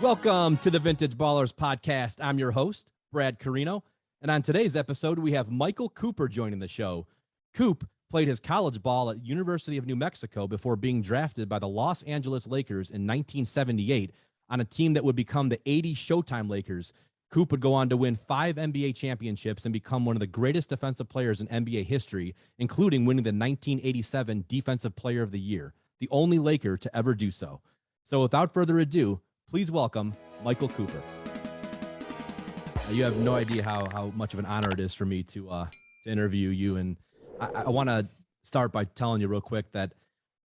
Welcome to the Vintage Ballers podcast. I'm your host, Brad Carino. And on today's episode, we have Michael Cooper joining the show. Coop played his college ball at University of New Mexico before being drafted by the Los Angeles Lakers in 1978 on a team that would become the 80 Showtime Lakers. Coop would go on to win 5 NBA championships and become one of the greatest defensive players in NBA history, including winning the 1987 Defensive Player of the Year, the only Laker to ever do so. So without further ado, please welcome Michael Cooper. You have no idea how much of an honor it is for me to interview you. And I want to start by telling you real quick that,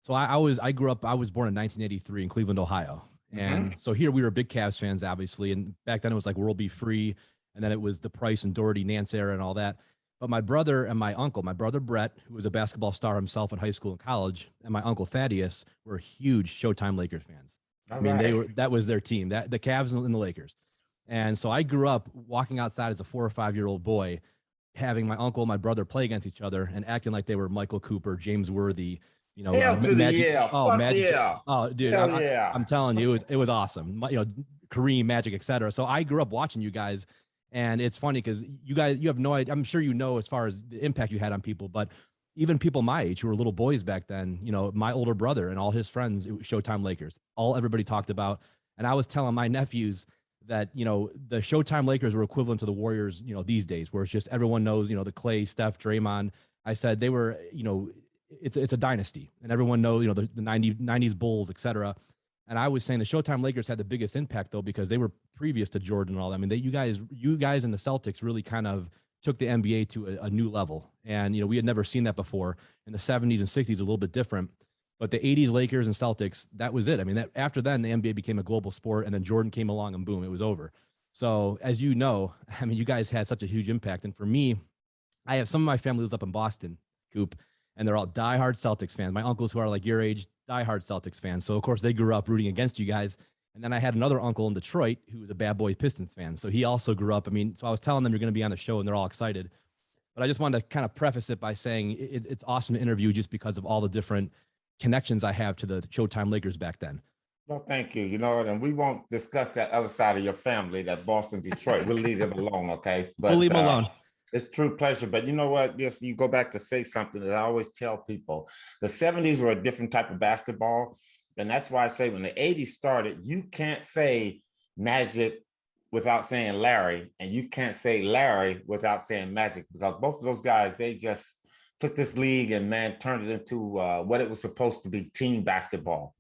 I was born in 1983 in Cleveland, Ohio. And so here we were big Cavs fans, obviously. And back then it was like World Be Free. And then it was the Price and Doherty, Nance era and all that. But my brother and my uncle, my brother Brett, who was a basketball star himself in high school and college, and my uncle Thaddeus were huge Showtime Lakers fans. That was their team, the Cavs and the Lakers. And so I grew up walking outside as a 4 or 5 year old boy, having my uncle and my brother play against each other and acting like they were Michael Cooper, James Worthy, Magic. Oh, dude, I'm telling you, it was awesome. Kareem, Magic, etc. So I grew up watching you guys, and it's funny because you have no idea. I'm sure you know as far as the impact you had on people, but even people my age who were little boys back then, my older brother and all his friends, it was Showtime Lakers. Everybody talked about. And I was telling my nephews that, the Showtime Lakers were equivalent to the Warriors, these days, where it's just everyone knows, the Clay, Steph, Draymond. I said they were, it's a dynasty, and everyone knows, the 90s Bulls, et cetera. And I was saying the Showtime Lakers had the biggest impact, though, because they were previous to Jordan and all that. I mean, you guys and the Celtics really kind of took the NBA to a new level. And, we had never seen that before. In the 70s and 60s, a little bit different. But the 80s Lakers and Celtics, that was it. I mean, after then, the NBA became a global sport, and then Jordan came along and boom, it was over. So as you know, I mean, you guys had such a huge impact. And for me, I have some of my family lives up in Boston, Coop, and they're all diehard Celtics fans. My uncles who are like your age, diehard Celtics fans. So, of course, they grew up rooting against you guys. And then I had another uncle in Detroit who was a bad boy Pistons fan. So he also grew up. I mean, so I was telling them you're going to be on the show, and they're all excited. But I just wanted to kind of preface it by saying it's awesome to interview just because of all the different connections I have to the Showtime Lakers back then. Well, thank you. And we won't discuss that other side of your family, that Boston, Detroit. We'll leave them alone, okay? But, we'll leave them alone. It's true pleasure. But you know what? Yes, you go back to say something that I always tell people. The 70s were a different type of basketball. And that's why I say when the 80s started, you can't say Magic without saying Larry, and you can't say Larry without saying Magic, because both of those guys, they just took this league and, turned it into what it was supposed to be, team basketball.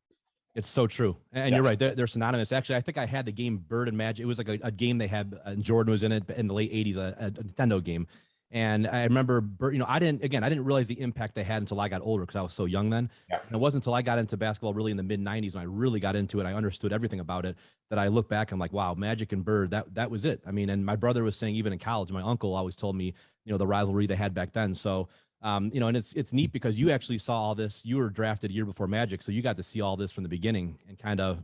It's so true. And you're right. They're synonymous. Actually, I think I had the game Bird and Magic. It was like a game they had, and Jordan was in it in the late 80s, a Nintendo game. And I remember, I didn't realize the impact they had until I got older because I was so young then. Yeah. And it wasn't until I got into basketball really in the mid 90s when I really got into it, I understood everything about it, that I look back and I'm like, wow, Magic and Bird, that was it. I mean, and my brother was saying even in college, my uncle always told me, the rivalry they had back then. So, and it's neat because you actually saw all this. You were drafted a year before Magic, so you got to see all this from the beginning and kind of,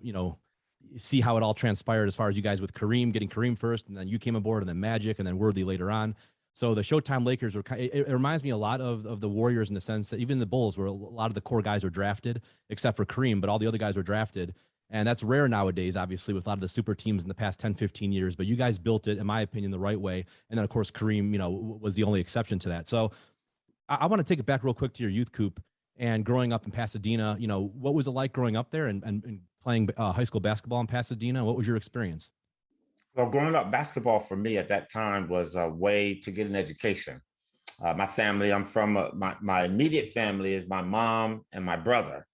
see how it all transpired as far as you guys with Kareem, getting Kareem first, and then you came aboard, and then Magic, and then Worthy later on. So the Showtime Lakers were it reminds me a lot of the Warriors in the sense that even the Bulls, where a lot of the core guys were drafted, except for Kareem, but all the other guys were drafted. And that's rare nowadays, obviously, with a lot of the super teams in the past 10, 15 years. But you guys built it, in my opinion, the right way. And then, of course, Kareem, was the only exception to that. So I want to take it back real quick to your youth, Coop, and growing up in Pasadena. What was it like growing up there and playing high school basketball in Pasadena? What was your experience? Well, growing up, basketball for me at that time was a way to get an education. My family, I'm from, my immediate family is my mom and my brother.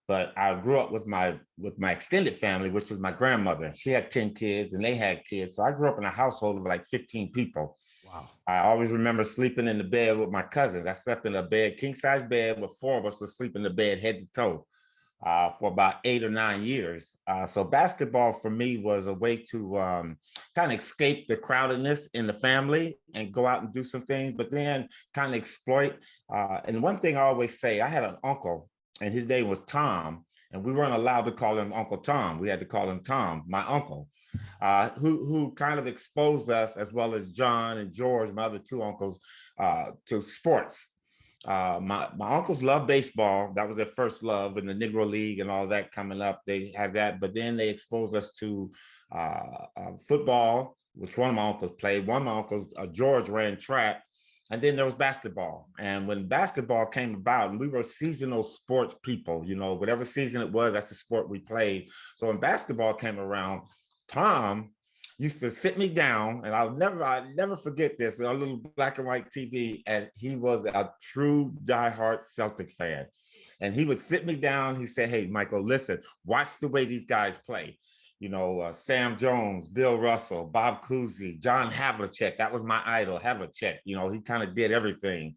But I grew up with my extended family, which was my grandmother. She had 10 kids and they had kids. So I grew up in a household of like 15 people. Wow. I always remember sleeping in the bed with my cousins. I slept in a bed, king size bed, with 4 of us would sleep in the bed head to toe for about 8 or 9 years. So basketball for me was a way to kind of escape the crowdedness in the family and go out and do some things, but then kind of exploit. And one thing I always say, I had an uncle and his name was Tom, and we weren't allowed to call him Uncle Tom. We had to call him Tom, my uncle. Who kind of exposed us, as well as John and George, my other 2 uncles, to sports. My uncles loved baseball. That was their first love in the Negro League and all that coming up. They have that, but then they exposed us to football, which one of my uncles played. One of my uncles, George, ran track. And then there was basketball. And when basketball came about, and we were seasonal sports people, you know, whatever season it was, that's the sport we played. So when basketball came around, Tom used to sit me down, and I'll never forget this, a little black and white TV, and he was a true diehard Celtic fan. And he would sit me down, he said, hey, Michael, listen, watch the way these guys play. You know, Sam Jones, Bill Russell, Bob Cousy, John Havlicek. That was my idol, Havlicek. You know, he kind of did everything.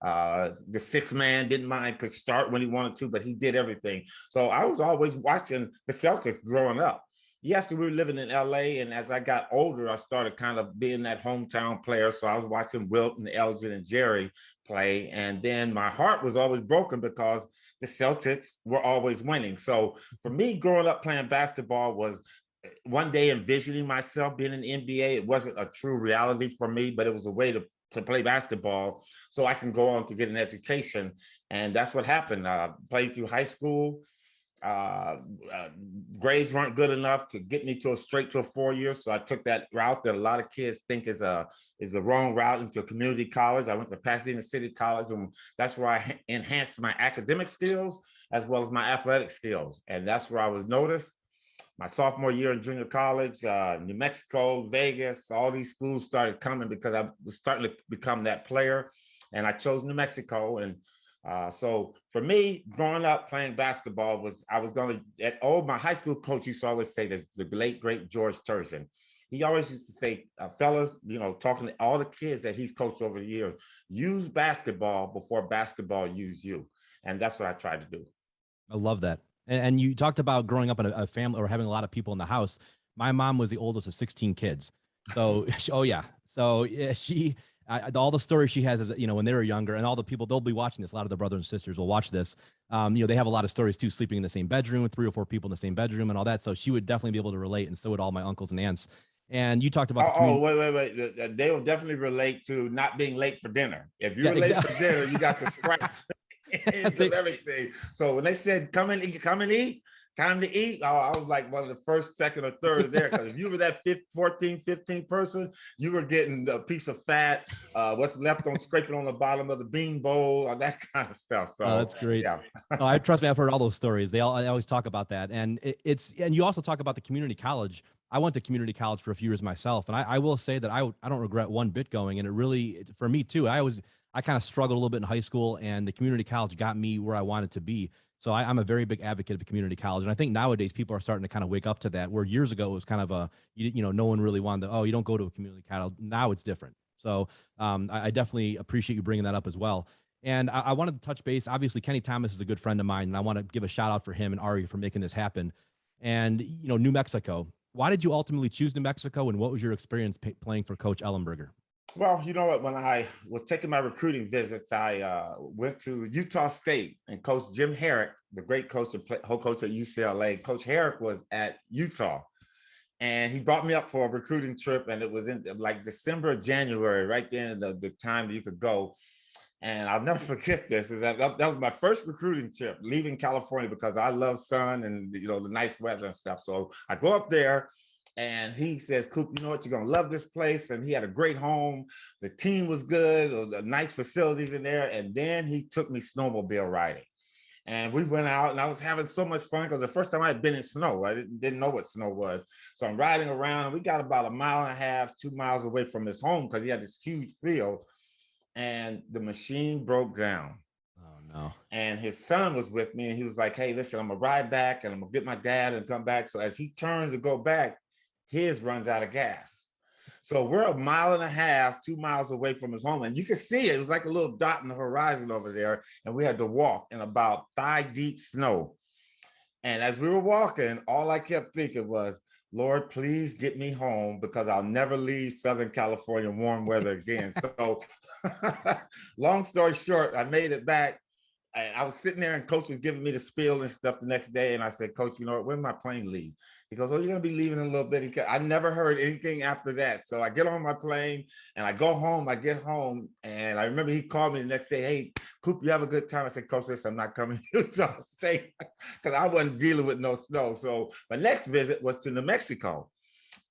The sixth man didn't mind, could start when he wanted to, but he did everything. So I was always watching the Celtics growing up. Yes, we were living in LA, and as I got older, I started kind of being that hometown player. So I was watching Wilt and Elgin and Jerry play, and then my heart was always broken because the Celtics were always winning. So for me, growing up playing basketball was one day envisioning myself being in the NBA. It wasn't a true reality for me, but it was a way to play basketball so I can go on to get an education. And that's what happened. Played through high school. Grades weren't good enough to get me to straight to a 4-year. So I took that route that a lot of kids think is the wrong route, into a community college. I went to Pasadena City College, and that's where I enhanced my academic skills as well as my athletic skills. And that's where I was noticed. My sophomore year in junior college, New Mexico, Vegas, all these schools started coming because I was starting to become that player. And I chose New Mexico. And so for me, growing up playing basketball my high school coach used to always say this, the late, great George Turgeon. He always used to say, fellas, you know, talking to all the kids that he's coached over the years, use basketball before basketball use you. And that's what I tried to do. I love that. And you talked about growing up in a family or having a lot of people in the house. My mom was the oldest of 16 kids. So, oh yeah. So yeah, all the stories she has is, you know, when they were younger, and all the people, they'll be watching this. A lot of the brothers and sisters will watch this. You know, they have a lot of stories too, sleeping in the same bedroom with 3 or 4 people in the same bedroom and all that. So she would definitely be able to relate. And so would all my uncles and aunts. And you talked about, wait. They will definitely relate to not being late for dinner. If you're late for dinner, you got the scraps and everything. So when they said, come and eat, time to eat, I was like one of the first, second, or third there. Because if you were that 14, 15 person, you were getting a piece of fat, what's left on scraping on the bottom of the bean bowl, or that kind of stuff. So that's great. Yeah. I trust me, I've heard all those stories. I always talk about that. And and you also talk about the community college. I went to community college for a few years myself. And I will say that I don't regret one bit going. And it really, for me too, I kind of struggled a little bit in high school, and the community college got me where I wanted to be. So I'm a very big advocate of a community college. And I think nowadays people are starting to kind of wake up to that, where years ago it was kind of you know, no one really wanted to, you don't go to a community college. Now it's different. So I definitely appreciate you bringing that up as well. And I wanted to touch base. Obviously, Kenny Thomas is a good friend of mine, and I want to give a shout out for him and Ari for making this happen. And, you know, New Mexico, why did you ultimately choose New Mexico, and what was your experience playing for Coach Ellenberger? Well, you know what? When I was taking my recruiting visits, I went to Utah State, and Coach Jim Herrick, the great coach, whole coach at UCLA, Coach Herrick was at Utah, and he brought me up for a recruiting trip, and it was in like December or January, right then, the time that you could go. And I'll never forget this, is that was my first recruiting trip, leaving California, because I love sun and, you know, the nice weather and stuff. So I go up there, and he says, Coop, you know what, you're going to love this place. And he had a great home. The team was good, the nice facilities in there. And then he took me snowmobile riding. And we went out, and I was having so much fun because the first time I had been in snow, I didn't know what snow was. So I'm riding around, and we got about 1.5 miles, 2 miles away from his home because he had this huge field. And the machine broke down. Oh, no. And his son was with me, and he was like, hey, listen, I'm going to ride back, and I'm going to get my dad and come back. So as he turned to go back, his runs out of gas. So we're 1.5 miles, 2 miles away from his home, and you can see it. It was like a little dot in the horizon over there, and we had to walk in about thigh-deep snow. And as we were walking, all I kept thinking was, Lord, please get me home, because I'll never leave Southern California warm weather again. So long story short, I made it back. I was sitting there, and Coach was giving me the spiel and stuff the next day. And I said, Coach, you know what, when my plane leave? He goes, oh, you're going to be leaving in a little bit. I never heard anything after that. So I get on my plane, and I go home. I get home, and I remember he called me the next day. Hey, Coop, you have a good time? I said, Coach, listen, I'm not coming to Utah State because I wasn't dealing with no snow. So my next visit was to New Mexico.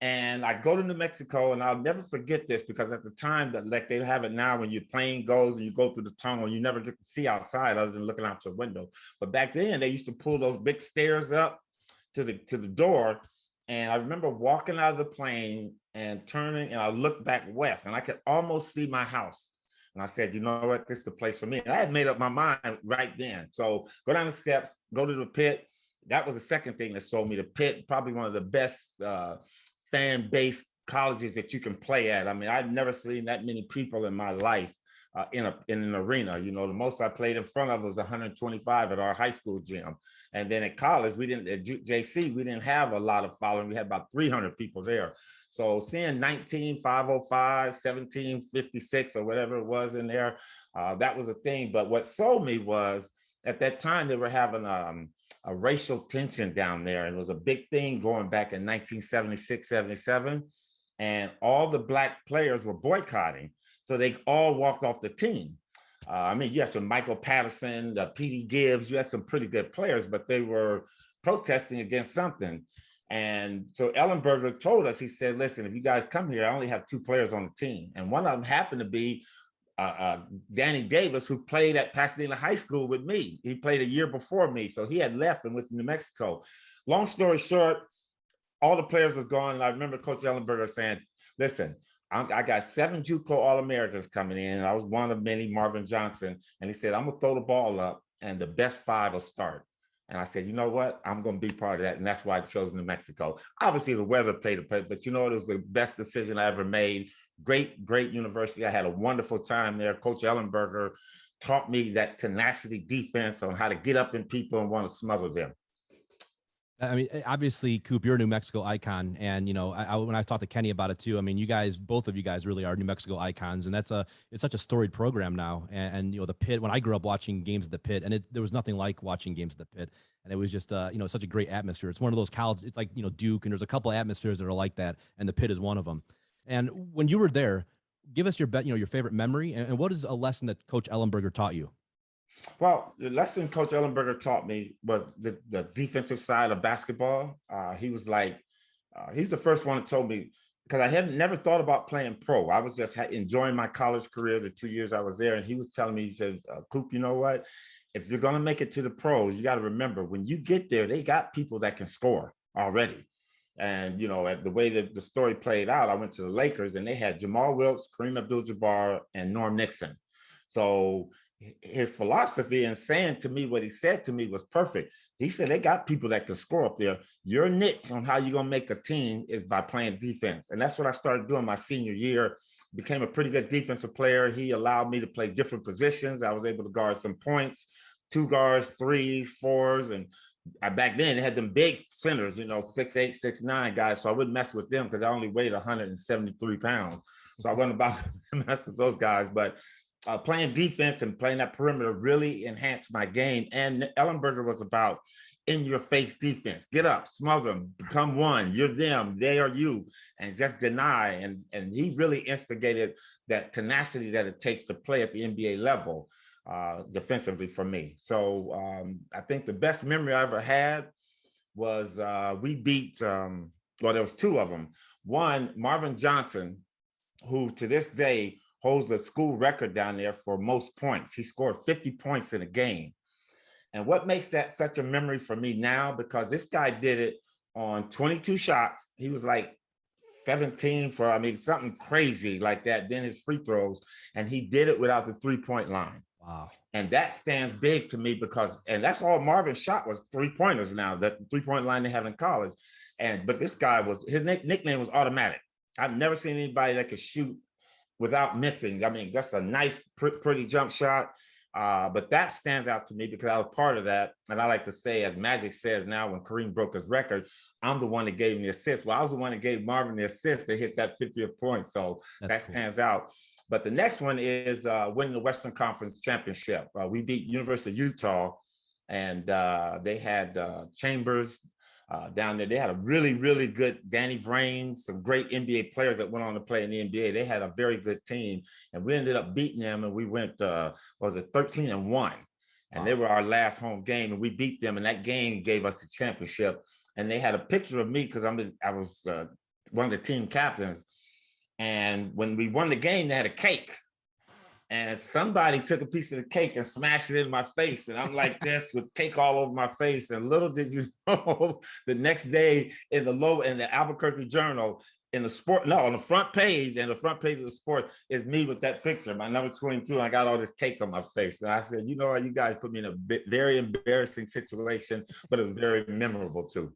And I go to New Mexico, and I'll never forget this, because at the time, that like they have it now, when your plane goes and you go through the tunnel, you never get to see outside other than looking out your window. But back then, they used to pull those big stairs up to the door. And I remember walking out of the plane and turning, and I looked back west, and I could almost see my house. And I said, you know what, this is the place for me. And I had made up my mind right then. So go down the steps, go to the pit. That was the second thing that sold me. The pit, probably one of the best fan-based colleges that you can play at. I mean, I've never seen that many people in my life in an arena. You know, the most I played in front of was 125 at our high school gym. And then at college, we didn't, at JC, we didn't have a lot of following. We had about 300 people there. So seeing 19,505, 1756, or whatever it was in there, that was a thing. But what sold me was, at that time, they were having a racial tension down there. And it was a big thing going back in 1976, 77. And all the Black players were boycotting. So they all walked off the team. I mean, you had some Michael Patterson, P.D. Gibbs, you had some pretty good players, but they were protesting against something. And so Ellenberger told us, he said, listen, if you guys come here, I only have 2 players on the team. And one of them happened to be Danny Davis, who played at Pasadena High School with me. He played a year before me. So he had left and went to New Mexico. Long story short, all the players was gone. And I remember Coach Ellenberger saying, listen, I got 7 JUCO All-Americans coming in. I was one of many, Marvin Johnson. And he said, I'm gonna throw the ball up and the best 5 will start. And I said, you know what? I'm going to be part of that. And that's why I chose New Mexico. Obviously, the weather played a part, but you know, it was the best decision I ever made. Great, great university. I had a wonderful time there. Coach Ellenberger taught me that tenacity defense on how to get up in people and want to smother them. I mean, obviously, Coop, you're a New Mexico icon. And, you know, when I talked to Kenny about it too, I mean, you guys, both of you guys really are New Mexico icons. And it's such a storied program now. And you know, the Pit, when I grew up watching games at the Pit, and there was nothing like watching games at the Pit. And it was just, you know, such a great atmosphere. It's one of those college, it's like, you know, Duke, and there's a couple of atmospheres that are like that. And the Pit is one of them. And when you were there, give us your favorite memory. And what is a lesson that Coach Ellenberger taught you? Well, the lesson Coach Ellenberger taught me was the defensive side of basketball. He was like, he's the first one that told me, because I had never thought about playing pro. I was just enjoying my college career, the 2 years I was there. And he was telling me, he said, Coop, you know what? If you're going to make it to the pros, you got to remember, when you get there, they got people that can score already. And, you know, the way that the story played out, I went to the Lakers and they had Jamal Wilkes, Kareem Abdul-Jabbar, and Norm Nixon. So his philosophy and saying to me what he said to me was perfect. He said, they got people that can score up there. Your niche on how you're going to make a team is by playing defense. And that's what I started doing my senior year. Became a pretty good defensive player. He allowed me to play different positions. I was able to guard some points, 2 guards, 3s, 4s. And back then they had them big centers, you know, 6'8", 6'9" guys. So I wouldn't mess with them because I only weighed 173 pounds. So I wasn't about to mess with those guys. But playing defense and playing that perimeter really enhanced my game. And Ellenberger was about in-your-face defense. Get up, smother them, become one. You're them, they are you, and just deny. And he really instigated that tenacity that it takes to play at the NBA level defensively for me. So I think the best memory I ever had was we beat, well, there was 2 of them. One, Marvin Johnson, who to this day holds the school record down there for most points. He scored 50 points in a game. And what makes that such a memory for me now, because this guy did it on 22 shots. He was like 17 for, I mean, something crazy like that. Then his free throws, and he did it without the 3-point line. Wow. And that stands big to me because, and that's all Marvin shot was 3-pointers now, that 3-point line they have in college. But this guy was, his nickname was Automatic. I've never seen anybody that could shoot without missing. I mean, just a nice, pretty jump shot. But that stands out to me because I was part of that. And I like to say, as Magic says now, when Kareem broke his record, I'm the one that gave him the assist. Well, I was the one that gave Marvin the assist to hit that 50th point. So that stands out. But the next one is winning the Western Conference Championship. We beat University of Utah, and they had Chambers down there. They had a really, really good Danny Vrain, some great NBA players that went on to play in the NBA. They had a very good team, and we ended up beating them, and we went, was it 13-1? And they were our last home game, and we beat them, and that game gave us the championship. And they had a picture of me because I was one of the team captains. And when we won the game, they had a cake. And somebody took a piece of the cake and smashed it in my face. And I'm like this with cake all over my face. And little did you know, the next day in the Albuquerque Journal, on the front page, and the front page of the sport is me with that picture, my number 22. And I got all this cake on my face. And I said, you know what, you guys put me in a very embarrassing situation, but it was very memorable too.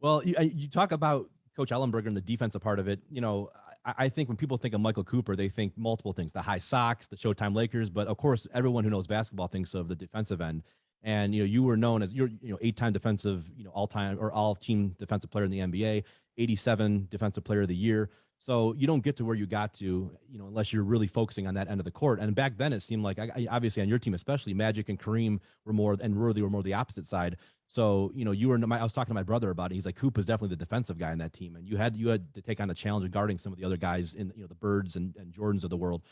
Well, you talk about Coach Ellenberger and the defensive part of it. You know, I think when people think of Michael Cooper, they think multiple things: the High Sox, the Showtime Lakers, but of course, everyone who knows basketball thinks of the defensive end. And you were known as 8-time defensive, all-time or all-team defensive player in the NBA, 87 defensive player of the year. So you don't get to where you got to, unless you're really focusing on that end of the court. And back then, it seemed like, obviously on your team especially, Magic and Kareem were more, and Worthy were more the opposite side. So I was talking to my brother about it. He's like, Coop is definitely the defensive guy in that team, and you had to take on the challenge of guarding some of the other guys in the Birds and Jordans of the world.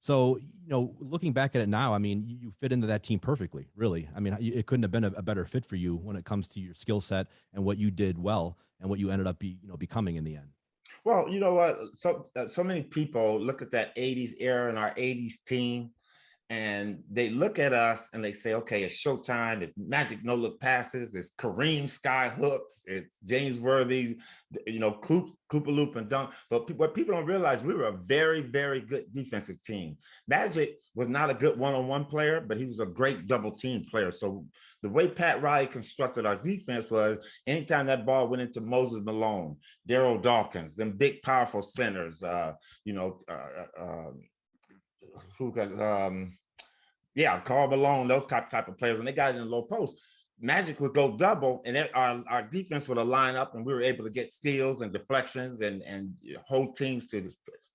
So, looking back at it now, I mean, you fit into that team perfectly, really. I mean, it couldn't have been a better fit for you when it comes to your skill set and what you did well and what you ended up becoming in the end. Well, you know what? So many people look at that 80s era and our 80s team, and they look at us and they say, okay, it's Showtime, it's Magic no-look passes, it's Kareem sky hooks, it's James Worthy, Coop-a-loop and Dunk. But what people don't realize, we were a very, very good defensive team. Magic was not a good one-on-one player, but he was a great double team player. So the way Pat Riley constructed our defense was anytime that ball went into Moses Malone, Daryl Dawkins, them big, powerful centers, Karl Malone, those type of players, when they got it in low post, Magic would go double, and our defense would line up, and we were able to get steals and deflections and hold teams to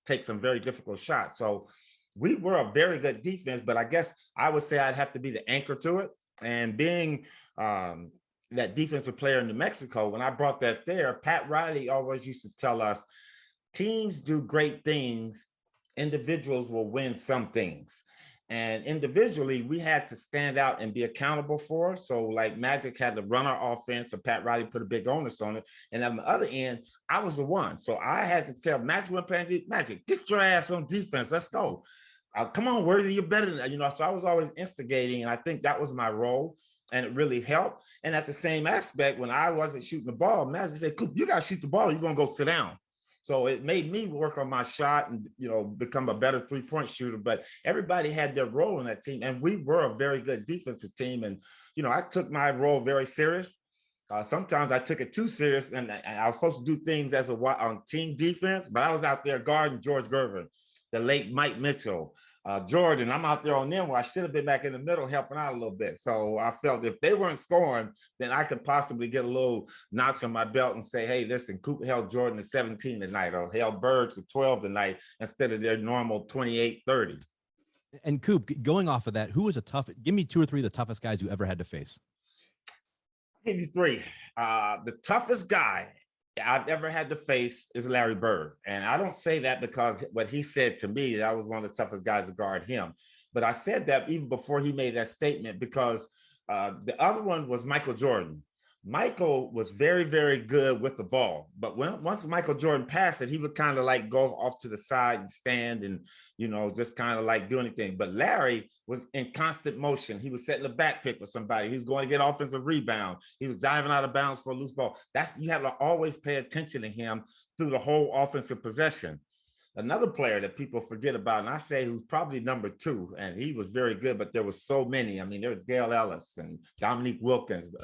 take some very difficult shots. So we were a very good defense, but I guess I would say I'd have to be the anchor to it. And being that defensive player in New Mexico, when I brought that there, Pat Riley always used to tell us, teams do great things, individuals will win some things. And individually, we had to stand out and be accountable for. So like Magic had to run our offense, so Pat Riley put a big onus on it. And on the other end, I was the one. So I had to tell Magic, Magic, get your ass on defense. Let's go. Come on, Worthy, you're better than that. So I was always instigating, and I think that was my role, and it really helped. And at the same aspect, when I wasn't shooting the ball, Magic said, Coop, you got to shoot the ball. You're going to go sit down. So it made me work on my shot and, become a better three-point shooter. But everybody had their role in that team, and we were a very good defensive team. And, I took my role very serious. Sometimes I took it too serious, and I was supposed to do things as on team defense, but I was out there guarding George Gervin, the late Mike Mitchell, Jordan. I'm out there on them where I should have been back in the middle helping out a little bit. So I felt if they weren't scoring, then I could possibly get a little notch on my belt and say, hey, listen, Coop held Jordan to 17 tonight, or held Bird to 12 tonight instead of their normal 28, 30. And Coop, going off of that, who was give me 2 or 3 of the toughest guys you ever had to face? I'll give you 3. The toughest guy I've ever had to face is Larry Bird. And I don't say that because what he said to me, I was one of the toughest guys to guard him. But I said that even before he made that statement, because the other one was Michael Jordan. Michael was very, very good with the ball. But once Michael Jordan passed it, he would kind of like go off to the side and stand and, just kind of like do anything. But Larry was in constant motion. He was setting a back pick for somebody. He was going to get offensive rebound. He was diving out of bounds for a loose ball. You have to always pay attention to him through the whole offensive possession. Another player that people forget about, and I say who's probably number 2, and he was very good, but there was so many. I mean, there was Dale Ellis and Dominique Wilkins,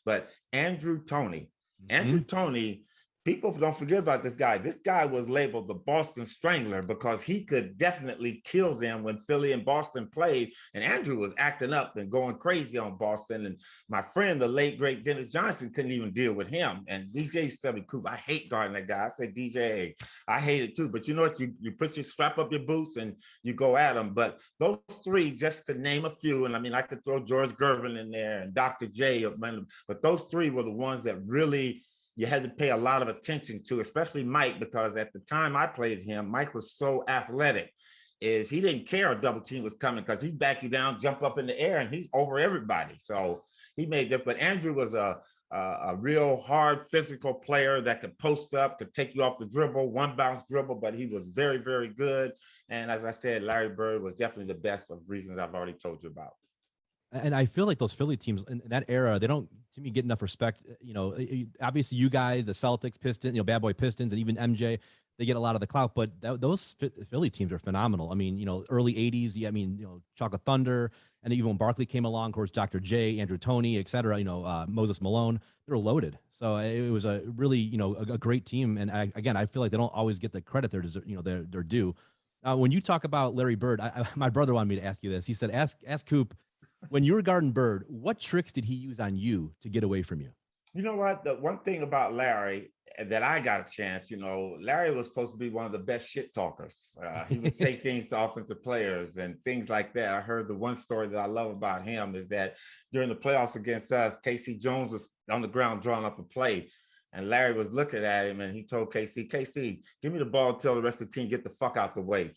but Andrew Toney. Mm-hmm. Andrew Toney, people don't forget about this guy. This guy was labeled the Boston Strangler because he could definitely kill them when Philly and Boston played. And Andrew was acting up and going crazy on Boston. And my friend, the late, great Dennis Johnson, couldn't even deal with him. And DJ said, Coop, I hate guarding that guy. I said, DJ, I hate it too. But you know what? You strap up your boots and you go at them. But those 3, just to name a few, and I mean, I could throw George Gervin in there and Dr. J, but those 3 were the ones that really you had to pay a lot of attention to, especially Mike, because at the time I played him, Mike was so athletic. He didn't care a double team was coming because he'd back you down, jump up in the air, and he's over everybody. So he made that. But Andrew was a a real hard physical player that could post up, could take you off the dribble, one bounce dribble, but he was very, very good. And as I said, Larry Bird was definitely the best of reasons I've already told you about. And I feel like those Philly teams in that era, they don't, to me, get enough respect. Obviously you guys, the Celtics, Pistons, Bad Boy Pistons, and even MJ, they get a lot of the clout, but those Philly teams are phenomenal. I mean, early 80s, yeah, I mean, Chocolate Thunder, and even when Barkley came along, of course, Dr. J, Andrew Toney, et cetera, Moses Malone, they were loaded. So it was a really, a great team. And I feel like they don't always get the credit they're due. When you talk about Larry Bird, my brother wanted me to ask you this. He said, ask Coop, when you were guarding Bird, what tricks did he use on you to get away from you? You know what? The one thing about Larry that I got a chance, Larry was supposed to be one of the best shit talkers. He would say things to offensive players and things like that. I heard the one story that I love about him is that during the playoffs against us, Casey Jones was on the ground drawing up a play. And Larry was looking at him and he told KC, give me the ball and tell the rest of the team, get the fuck out the way.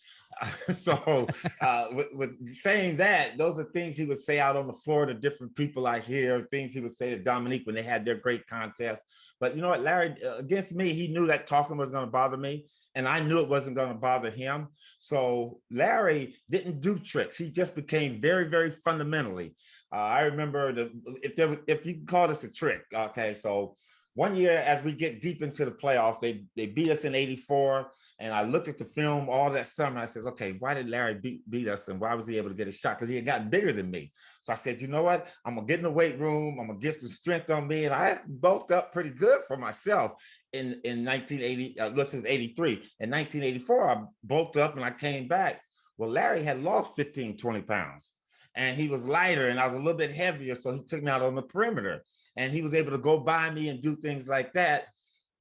With saying that, those are things he would say out on the floor to different people I hear, things he would say to Dominique when they had their great contest. But you know what, Larry, against me, he knew that talking was going to bother me. And I knew it wasn't going to bother him. So Larry didn't do tricks. He just became very, very fundamentally. I remember if you can call this a trick, okay, so one year, as we get deep into the playoffs, they beat us in '84, and I looked at the film all that summer. I said, okay, why did Larry beat us, and why was he able to get a shot? Because he had gotten bigger than me. So I said, you know what? I'm going to get in the weight room. I'm going to get some strength on me, and I bulked up pretty good for myself in 1980, this is 83. In 1984, I bulked up, and I came back. Well, Larry had lost 15, 20 pounds, and he was lighter, and I was a little bit heavier, so he took me out on the perimeter. And he was able to go by me and do things like that.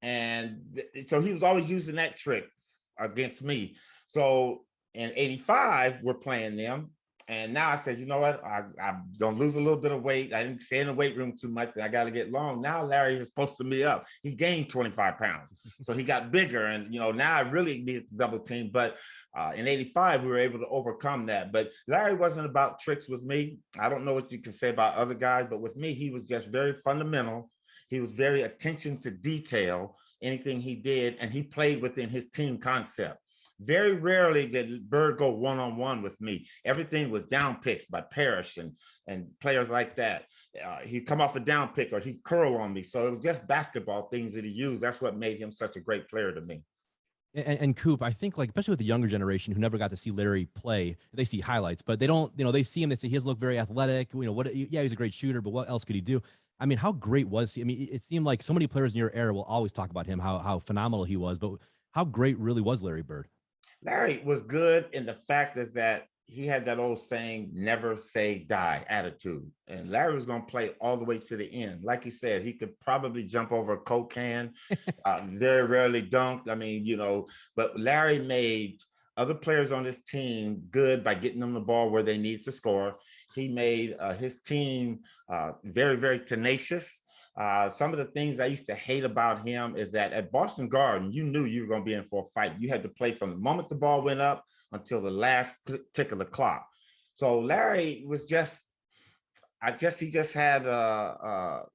And so he was always using that trick against me. So in '85, we're playing them. And now I said, you know what? I'm going to lose a little bit of weight. I didn't stay in the weight room too much. I got to get long. Now Larry is posting me up. He gained 25 pounds. So he got bigger. And, now I really needed to double team. But in '85, we were able to overcome that. But Larry wasn't about tricks with me. I don't know what you can say about other guys, but with me, he was just very fundamental. He was very attention to detail, anything he did, and he played within his team concept. Very rarely did Bird go one-on-one with me. Everything was down picks by Parrish and players like that. He'd come off a down pick or he'd curl on me. So it was just basketball things that he used. That's what made him such a great player to me. And Coop, I think, like, especially with the younger generation who never got to see Larry play, they see highlights, but they don't, they see him, they say he doesn't look very athletic. Yeah, he's a great shooter, but what else could he do? I mean, how great was he? I mean, it seemed like so many players in your era will always talk about him, how phenomenal he was, but how great really was Larry Bird? Larry was good, and the fact is that he had that old saying, never say die attitude. And Larry was going to play all the way to the end. Like he said, he could probably jump over a Coke can, very rarely dunked. I mean, but Larry made other players on his team good by getting them the ball where they need to score. He made his team very, very tenacious. Some of the things I used to hate about him is that at Boston Garden, you knew you were going to be in for a fight. You had to play from the moment the ball went up until the last tick of the clock. So Larry was just, I guess he just had that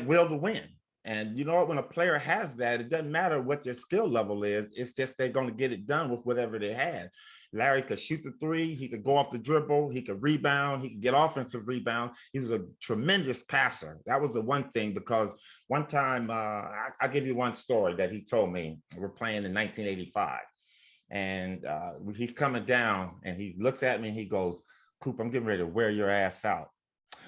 will to win. And you know what, when a player has that, it doesn't matter what their skill level is. It's just they're going to get it done with whatever they had. Larry could shoot the three. He could go off the dribble. He could rebound. He could get offensive rebound. He was a tremendous passer. That was the one thing, because one time, I'll give you one story that he told me. We're playing in 1985. And he's coming down and he looks at me and he goes, Coop, I'm getting ready to wear your ass out.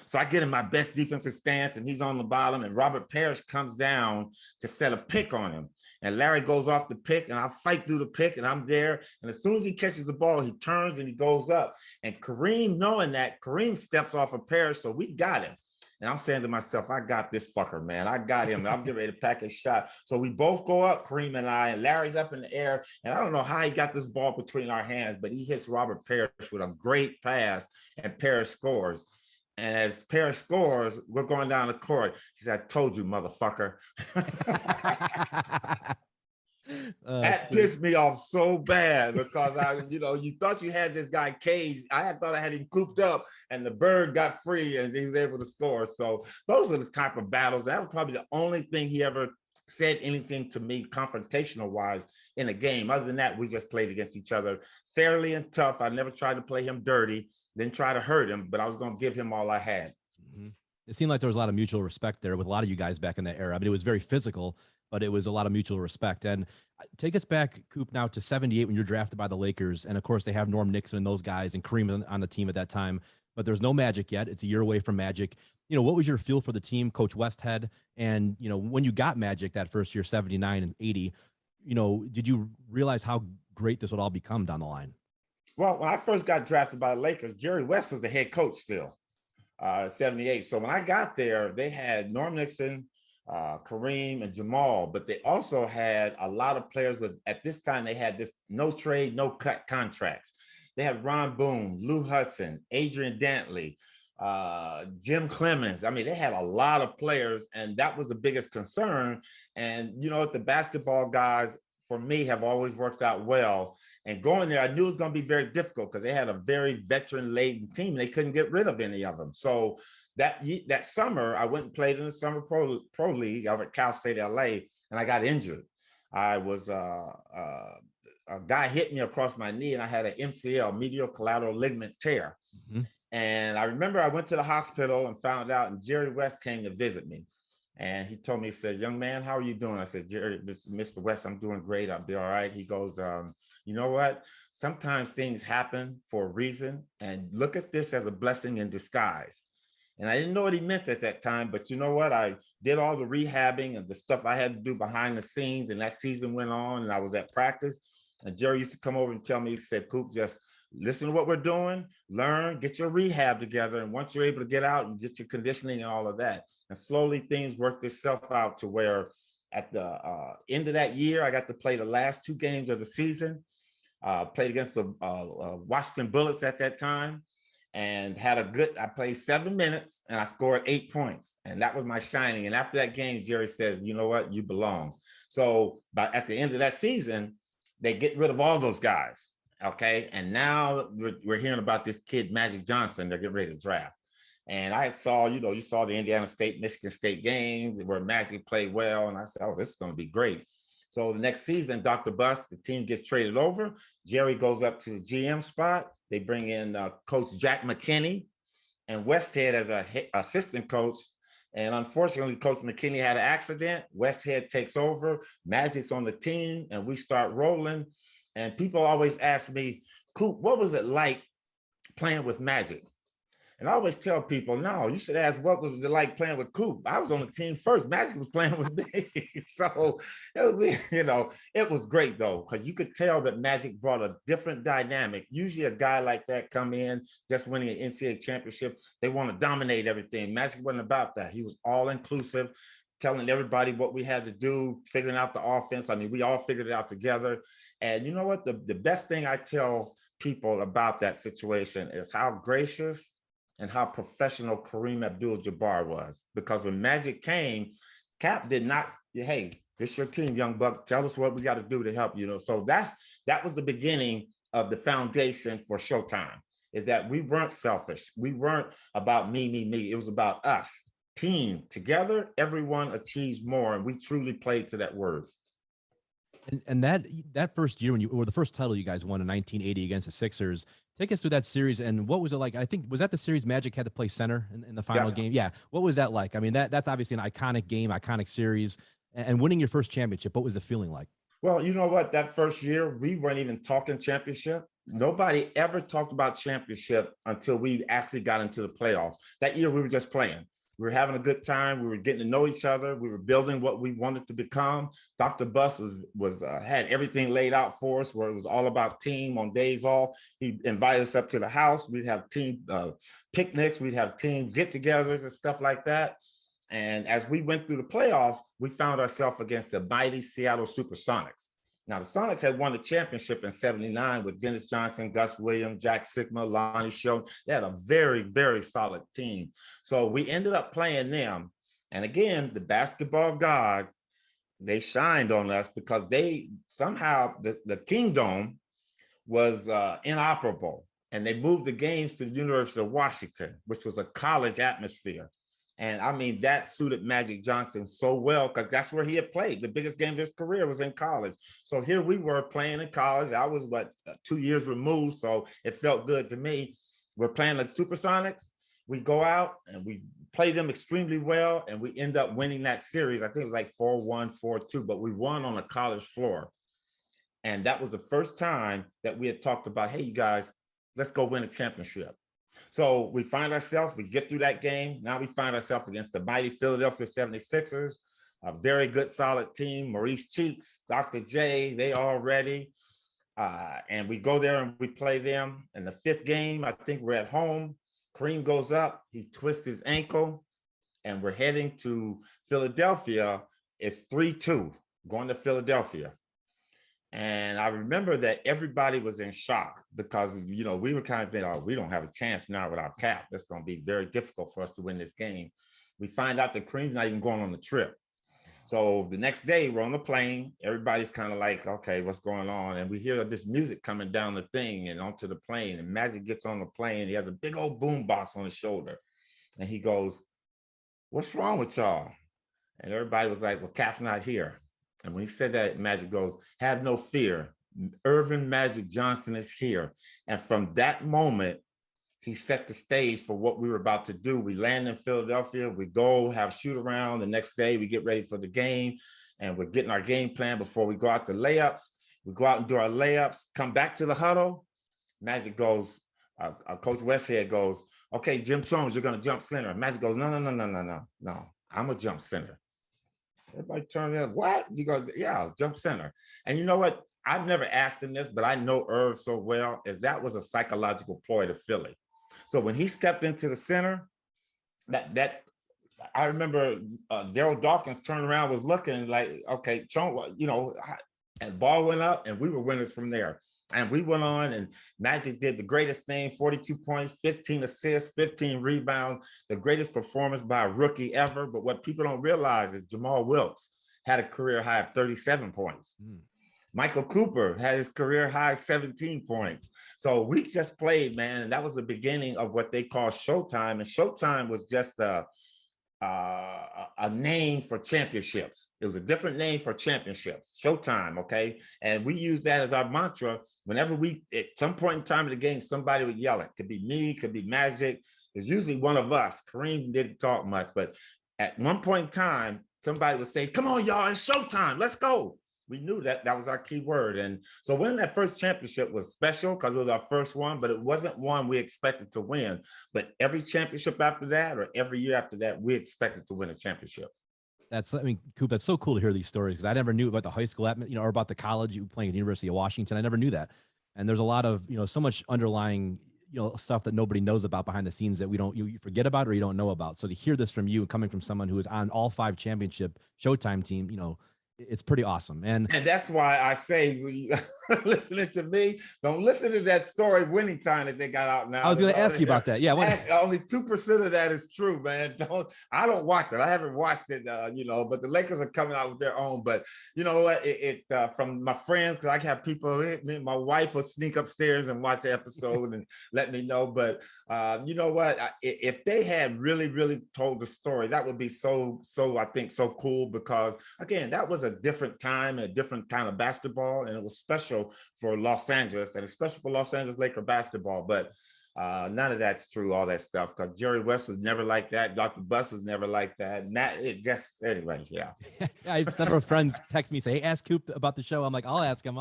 So I get in my best defensive stance and he's on the bottom, and Robert Parrish comes down to set a pick on him. And Larry goes off the pick and I fight through the pick and I'm there. And as soon as he catches the ball, he turns and he goes up. And Kareem, knowing that, Kareem steps off of Parrish. So we got him. And I'm saying to myself, I got this fucker, man. I got him. I'm getting ready to pack his shot. So we both go up, Kareem and I, and Larry's up in the air. And I don't know how he got this ball between our hands, but he hits Robert Parrish with a great pass and Parrish scores. And as Parrish scores, we're going down the court. He said, I told you, motherfucker. That pissed me off so bad because you thought you had this guy caged. Thought I had him cooped up, and the bird got free, and he was able to score. So those are the type of battles. That was probably the only thing he ever said anything to me confrontational wise in a game. Other than that, we just played against each other fairly and tough. I never tried to play him dirty, didn't try to hurt him, but I was going to give him all I had. Mm-hmm. It seemed like there was a lot of mutual respect there with a lot of you guys back in that era. I mean, it was very physical, but it was a lot of mutual respect. And take us back, Coop, now to 78 when you're drafted by the Lakers. And of course, they have Norm Nixon and those guys and Kareem on the team at that time. But there's no Magic yet. It's a year away from Magic. What was your feel for the team, Coach Westhead? And, when you got Magic that first year, 79 and 80, did you realize how great this would all become down the line? Well, when I first got drafted by the Lakers, Jerry West was the head coach still, 78. So when I got there, they had Norm Nixon, Kareem, and Jamal, but they also had a lot of players at this time, they had this no trade, no cut contracts. They had Ron Boone, Lou Hudson, Adrian Dantley, Jim Clemens. I mean, they had a lot of players, and that was the biggest concern. And, the basketball guys, for me, have always worked out well. And going there, I knew it was going to be very difficult because they had a very veteran-laden team. They couldn't get rid of any of them. So that summer, I went and played in the summer pro league over at Cal State LA, and I got injured. I was a guy hit me across my knee, and I had an MCL, medial collateral ligament tear. Mm-hmm. And I remember I went to the hospital and found out, and Jerry West came to visit me. And he told me, he said, "Young man, how are you doing?" I said, "Jerry, Mr. West, I'm doing great. I'll be all right." He goes, "You know what? Sometimes things happen for a reason, and look at this as a blessing in disguise." And I didn't know what he meant at that time, but you know what? I did all the rehabbing and the stuff I had to do behind the scenes, and that season went on, and I was at practice. And Jerry used to come over and tell me, he said, "Coop, just listen to what we're doing, learn, get your rehab together. And once you're able to get out and get your conditioning and all of that." And slowly things worked itself out to where at the end of that year, I got to play the last 2 games of the season, played against the Washington Bullets at that time, and I played 7 minutes and I scored 8 points. And that was my shining. And after that game, Jerry says, "You know what? You belong." So but at the end of that season, they get rid of all those guys. Okay. And now we're hearing about this kid, Magic Johnson, they're getting ready to draft. And I saw, you saw the Indiana State, Michigan State games where Magic played well. And I said, "Oh, this is going to be great." So the next season, Dr. Buss, the team gets traded over. Jerry goes up to the GM spot. They bring in Coach Jack McKinney and Westhead as an assistant coach. And unfortunately, Coach McKinney had an accident. Westhead takes over. Magic's on the team, and we start rolling. And people always ask me, "Coop, what was it like playing with Magic?" And I always tell people, no, you should ask what was it like playing with Coop. I was on the team first. Magic was playing with me. So it was great though, because you could tell that Magic brought a different dynamic. Usually a guy like that come in just winning an NCAA championship, they want to dominate everything. Magic wasn't about that. He was all inclusive, telling everybody what we had to do, figuring out the offense. I mean, we all figured it out together. And you know what? The best thing I tell people about that situation is how gracious and how professional Kareem Abdul-Jabbar was. Because when Magic came, Cap did not, "Hey, this your team, young buck. Tell us what we got to do to help you." So that was the beginning of the foundation for Showtime, is that we weren't selfish. We weren't about me, me, me. It was about us. Team, together, everyone achieves more. And we truly played to that word. And that first year or the first title you guys won in 1980 against the Sixers, take us through that series. And what was it like? I think, was that the series Magic had to play center in the final game? Yeah. What was that like? I mean, that's obviously an iconic game, iconic series, and winning your first championship. What was the feeling like? Well, you know what? That first year, we weren't even talking championship. Nobody ever talked about championship until we actually got into the playoffs. That year, we were just playing. We were having a good time. We were getting to know each other. We were building what we wanted to become. Dr. Buss had everything laid out for us, where it was all about team on days off. He invited us up to the house. We'd have team picnics. We'd have team get-togethers and stuff like that. And as we went through the playoffs, we found ourselves against the mighty Seattle Supersonics. Now, the Sonics had won the championship in 79 with Dennis Johnson, Gus Williams, Jack Sigma, Lonnie Shelton. They had a very, very solid team. So we ended up playing them. And again, the basketball gods they shined on us because they somehow the Kingdom was inoperable, and they moved the games to the University of Washington, which was a college atmosphere. And I mean, that suited Magic Johnson so well because that's where he had played. The biggest game of his career was in college. So here we were playing in college. I was 2 years removed, so it felt good to me. We're playing the Supersonics. We go out and we play them extremely well, and we end up winning that series. I think it was like 4-1, 4-2, but we won on a college floor. And that was the first time that we had talked about, hey, you guys, let's go win a championship. So we find ourselves, we get through that game. Now we find ourselves against the mighty Philadelphia 76ers, a very good, solid team. Maurice Cheeks, Dr. J, they all ready. And we go there and we play them. In the fifth game, I think we're at home. Kareem goes up, he twists his ankle, and we're heading to Philadelphia. It's 3-2, going to Philadelphia. And I remember that everybody was in shock because, you know, we were kind of thinking, oh, we don't have a chance now with our cap. That's going to be very difficult for us to win this game. We find out that Kareem's not even going on the trip. So the next day we're on the plane. Everybody's kind of like, okay, what's going on? And we hear this music coming down the thing and onto the plane. And Magic gets on the plane. He has a big old boom box on his shoulder. And he goes, what's wrong with y'all? And everybody was like, well, Cap's not here. And when he said that, Magic goes, have no fear. Earvin Magic Johnson is here. And from that moment, he set the stage for what we were about to do. We land in Philadelphia, we go have shoot around. The next day, we get ready for the game, and we're getting our game plan before we go out to layups. We go out and do our layups, come back to the huddle. Magic goes, Coach Westhead goes, okay, Jim Jones, you're going to jump center. Magic goes, no, I'm a jump center. Everybody turned in, what? You go, yeah, jump center. And you know what? I've never asked him this, but I know Irv so well, is that was a psychological ploy to Philly. So when he stepped into the center, that I remember Daryl Dawkins turned around, was looking like, okay, you know, and ball went up and we were winners from there. And we went on, and Magic did the greatest thing, 42 points, 15 assists, 15 rebounds, the greatest performance by a rookie ever. But what people don't realize is Jamal Wilkes had a career high of 37 points. Michael Cooper had his career high 17 points. So we just played, man, and that was the beginning of what they call Showtime. And Showtime was just a name for championships. It was a different name for championships, Showtime, okay? And we use that as our mantra. Whenever at some point in time of the game, somebody would yell it. Could be me, could be Magic. It's usually one of us. Kareem didn't talk much, but at one point in time, somebody would say, come on, y'all, it's Showtime, let's go. We knew that was our key word. And so winning that first championship was special because it was our first one, but it wasn't one we expected to win. But every championship after that, or every year after that, we expected to win a championship. Coop, that's so cool to hear these stories because I never knew about the high school, or about the college you playing at the University of Washington. I never knew that. And there's a lot of, so much underlying, stuff that nobody knows about behind the scenes that you forget about or you don't know about. So to hear this from you, coming from someone who is on all 5 championship Showtime team, it's pretty awesome. And that's why I say, listening to me, don't listen to that story Winning Time that they got out now. I was going to ask you about that. Yeah. Only 2% of that is true, man. I don't watch it. I haven't watched it, but the Lakers are coming out with their own. But you know what? From my friends, because I have people, my wife will sneak upstairs and watch the episode and let me know. But you know what? If they had really, really told the story, that would be so I think so cool, because again, that was a different time and a different kind of basketball, and it was special for Los Angeles, and especially for Los Angeles Laker basketball. But none of that's true, all that stuff, because Jerry West was never like that. Dr. Buss was never like that. And anyway, yeah. I have several friends text me, say, hey, ask Coop about the show. I'm like, I'll ask him.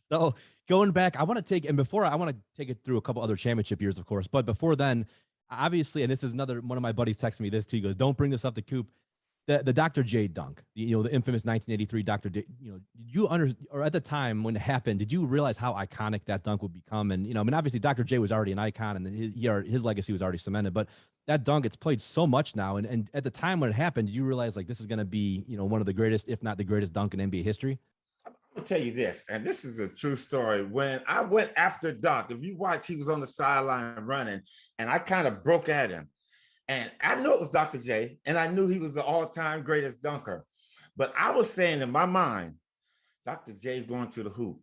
So going back, I want to take it through a couple other championship years, of course. But before then, obviously, and this is another one of my buddies texting me this too. He goes, don't bring this up to Coop. The Dr. Jade Dunk, the infamous 1983 Dr. Did you or at the time when it happened, did you realize how iconic that dunk would become? And, obviously Dr. J was already an icon and his legacy was already cemented, but that dunk, it's played so much now. And at the time when it happened, did you realize like this is going to be, one of the greatest, if not the greatest dunk in NBA history? I'll tell you this, and this is a true story. When I went after Dunk, if you watch, he was on the sideline running, and I kind of broke at him. And I knew it was Dr. J, and I knew he was the all-time greatest dunker. But I was saying in my mind, Dr. J's going to the hoop.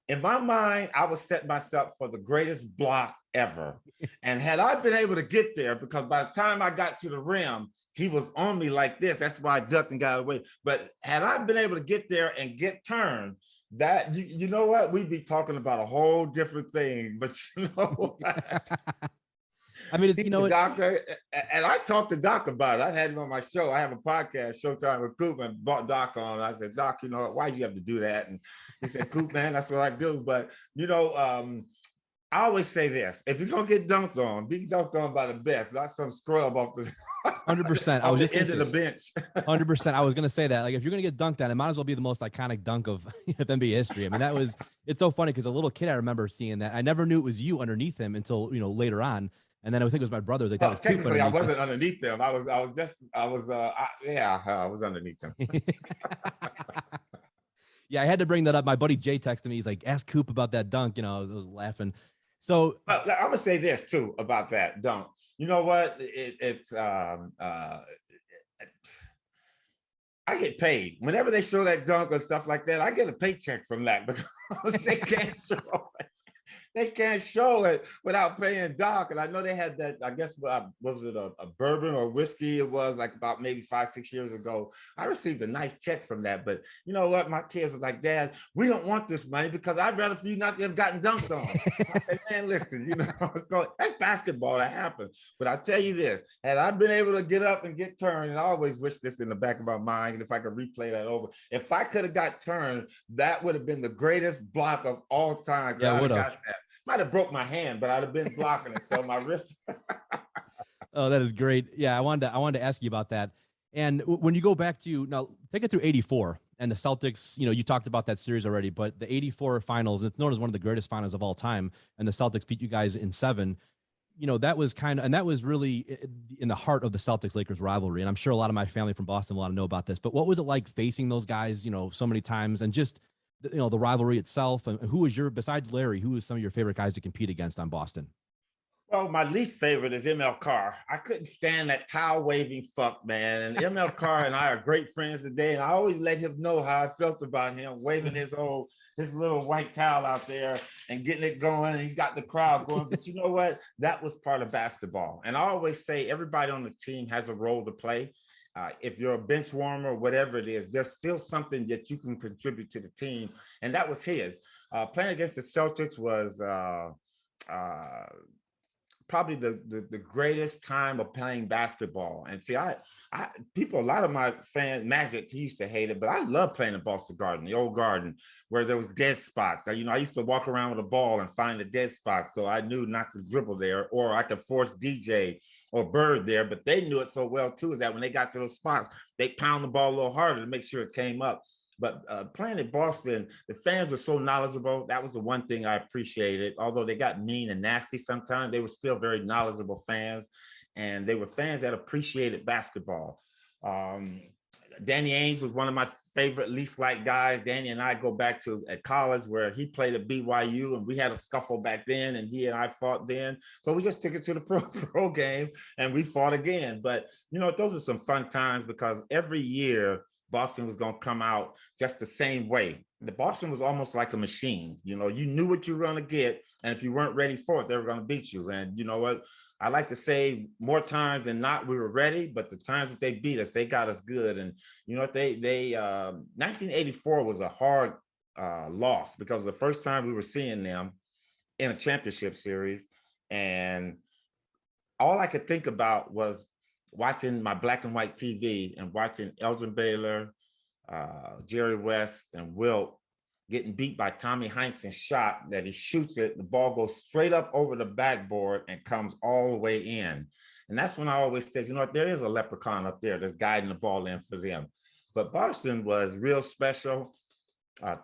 In my mind, I was set myself for the greatest block ever. And had I been able to get there, because by the time I got to the rim, he was on me like this. That's why I ducked and got away. But had I been able to get there and get turned, that you know what? We'd be talking about a whole different thing. But you know what? I mean, you know, Doctor, and I talked to Doc about it. I had him on my show. I have a podcast, Showtime with Coop, and brought Doc on. I said, Doc, you know, why do you have to do that? And he said, Coop, man, that's what I do. But, you know, I always say this: if you're gonna get dunked on, be dunked on by the best, not some scrub off the 100%. I was just end of the bench. 100%. I was gonna say that. Like, if you're gonna get dunked on, it might as well be the most iconic dunk of NBA history. I mean, that was. It's so funny because a little kid, I remember seeing that. I never knew it was you underneath him until later on. And then I think it was my brother. Like, that was technically, I wasn't underneath them. I was underneath them. Yeah, I had to bring that up. My buddy Jay texted me. He's like, ask Coop about that dunk. I was laughing. So I'm gonna say this too about that dunk. You know what? I get paid whenever they show that dunk or stuff like that. I get a paycheck from that because they can't show it. They can't show it without paying Doc. And I know they had that, I guess, what was it, a bourbon or whiskey? It was like about maybe 5-6 years ago. I received a nice check from that. But you know what? My kids was like, Dad, we don't want this money because I'd rather for you not to have gotten dunked on. I said, man, listen, that's basketball. That happens. But I tell you this, had I been able to get up and get turned, and I always wish this in the back of my mind, and if I could replay that over, if I could have got turned, that would have been the greatest block of all time. Yeah, I would have. Might have broke my hand, but I'd have been blocking it till my wrist. Oh, that is great. Yeah, I wanted to ask you about that. And when you go back to now, take it through '84 and the Celtics. You talked about that series already, but the '84 finals, and it's known as one of the greatest finals of all time. And the Celtics beat you guys in 7. That was that was really in the heart of the Celtics Lakers rivalry. And I'm sure a lot of my family from Boston will want to know about this. But what was it like facing those guys, so many times, and just the rivalry itself? And who was besides Larry, who was some of your favorite guys to compete against on Boston? Well, my least favorite is ML Carr. I couldn't stand that towel waving fuck, man. And ML Carr and I are great friends today. And I always let him know how I felt about him waving his little white towel out there and getting it going. And he got the crowd going. But you know what? That was part of basketball. And I always say everybody on the team has a role to play. If you're a bench warmer or whatever it is, there's still something that you can contribute to the team. And that was his. Playing against the Celtics was probably the greatest time of playing basketball. And see, a lot of my fans, Magic, he used to hate it, but I love playing in Boston Garden, the old Garden, where there was dead spots. I used to walk around with a ball and find the dead spots, so I knew not to dribble there, or I could force DJ or Bird there, but they knew it so well too, is that when they got to those spots, they pound the ball a little harder to make sure it came up. But playing in Boston, the fans were so knowledgeable. That was the one thing I appreciated. Although they got mean and nasty sometimes, they were still very knowledgeable fans. And they were fans that appreciated basketball. Danny Ainge was one of my favorite, least liked guys. Danny and I go back to at college where he played at BYU, and we had a scuffle back then, and he and I fought then. So we just took it to the pro game and we fought again. But, those are some fun times because every year, Boston was going to come out just the same way. The Boston was almost like a machine. You knew what you were going to get. And if you weren't ready for it, they were going to beat you. And you know what? I like to say more times than not, we were ready, but the times that they beat us, they got us good. And you know what? 1984 was a hard loss because the first time we were seeing them in a championship series. And all I could think about was watching my black and white TV and watching Elgin Baylor, Jerry West, and Wilt getting beat by Tommy Heinsohn's shot that he shoots it, the ball goes straight up over the backboard and comes all the way in. And that's when I always say, there is a leprechaun up there that's guiding the ball in for them. But Boston was real special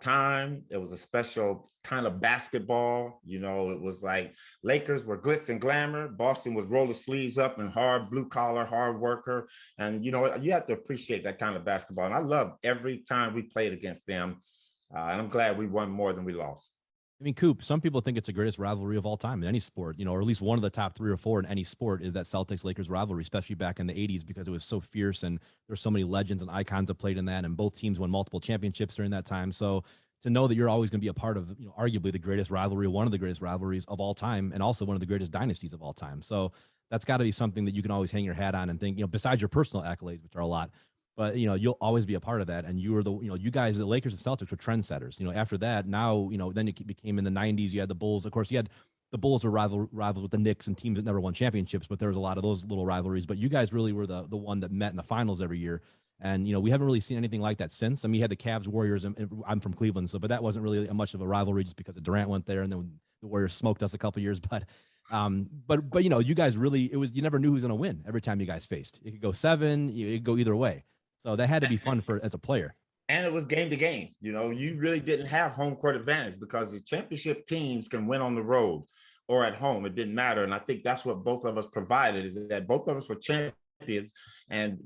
time. It was a special kind of basketball. It was like Lakers were glitz and glamour. Boston was roll the sleeves up and hard, blue collar, hard worker. And you have to appreciate that kind of basketball. And I loved every time we played against them. And I'm glad we won more than we lost. I mean, Coop, some people think it's the greatest rivalry of all time in any sport, or at least one of the top 3 or 4 in any sport is that Celtics Lakers rivalry, especially back in the 80s, because it was so fierce and there's so many legends and icons that played in that. And both teams won multiple championships during that time. So to know that you're always going to be a part of, arguably the greatest rivalry, one of the greatest rivalries of all time, and also one of the greatest dynasties of all time. So that's got to be something that you can always hang your hat on and think, besides your personal accolades, which are a lot, but you'll always be a part of that. And you were you guys, the Lakers and Celtics were trendsetters. After that, now then it became in the '90s. You had the Bulls. Of course, you had the Bulls were rivals with the Knicks and teams that never won championships. But there was a lot of those little rivalries. But you guys really were the one that met in the finals every year. And we haven't really seen anything like that since. I mean, you had the Cavs, Warriors, and I'm from Cleveland, but that wasn't really much of a rivalry just because Durant went there, and then the Warriors smoked us a couple years. But you guys really, you never knew who was going to win every time you guys faced. It could go 7, it could go either way. So that had to be fun as a player. And it was game to game. You really didn't have home court advantage because the championship teams can win on the road or at home. It didn't matter. And I think that's what both of us provided, is that both of us were champions. And,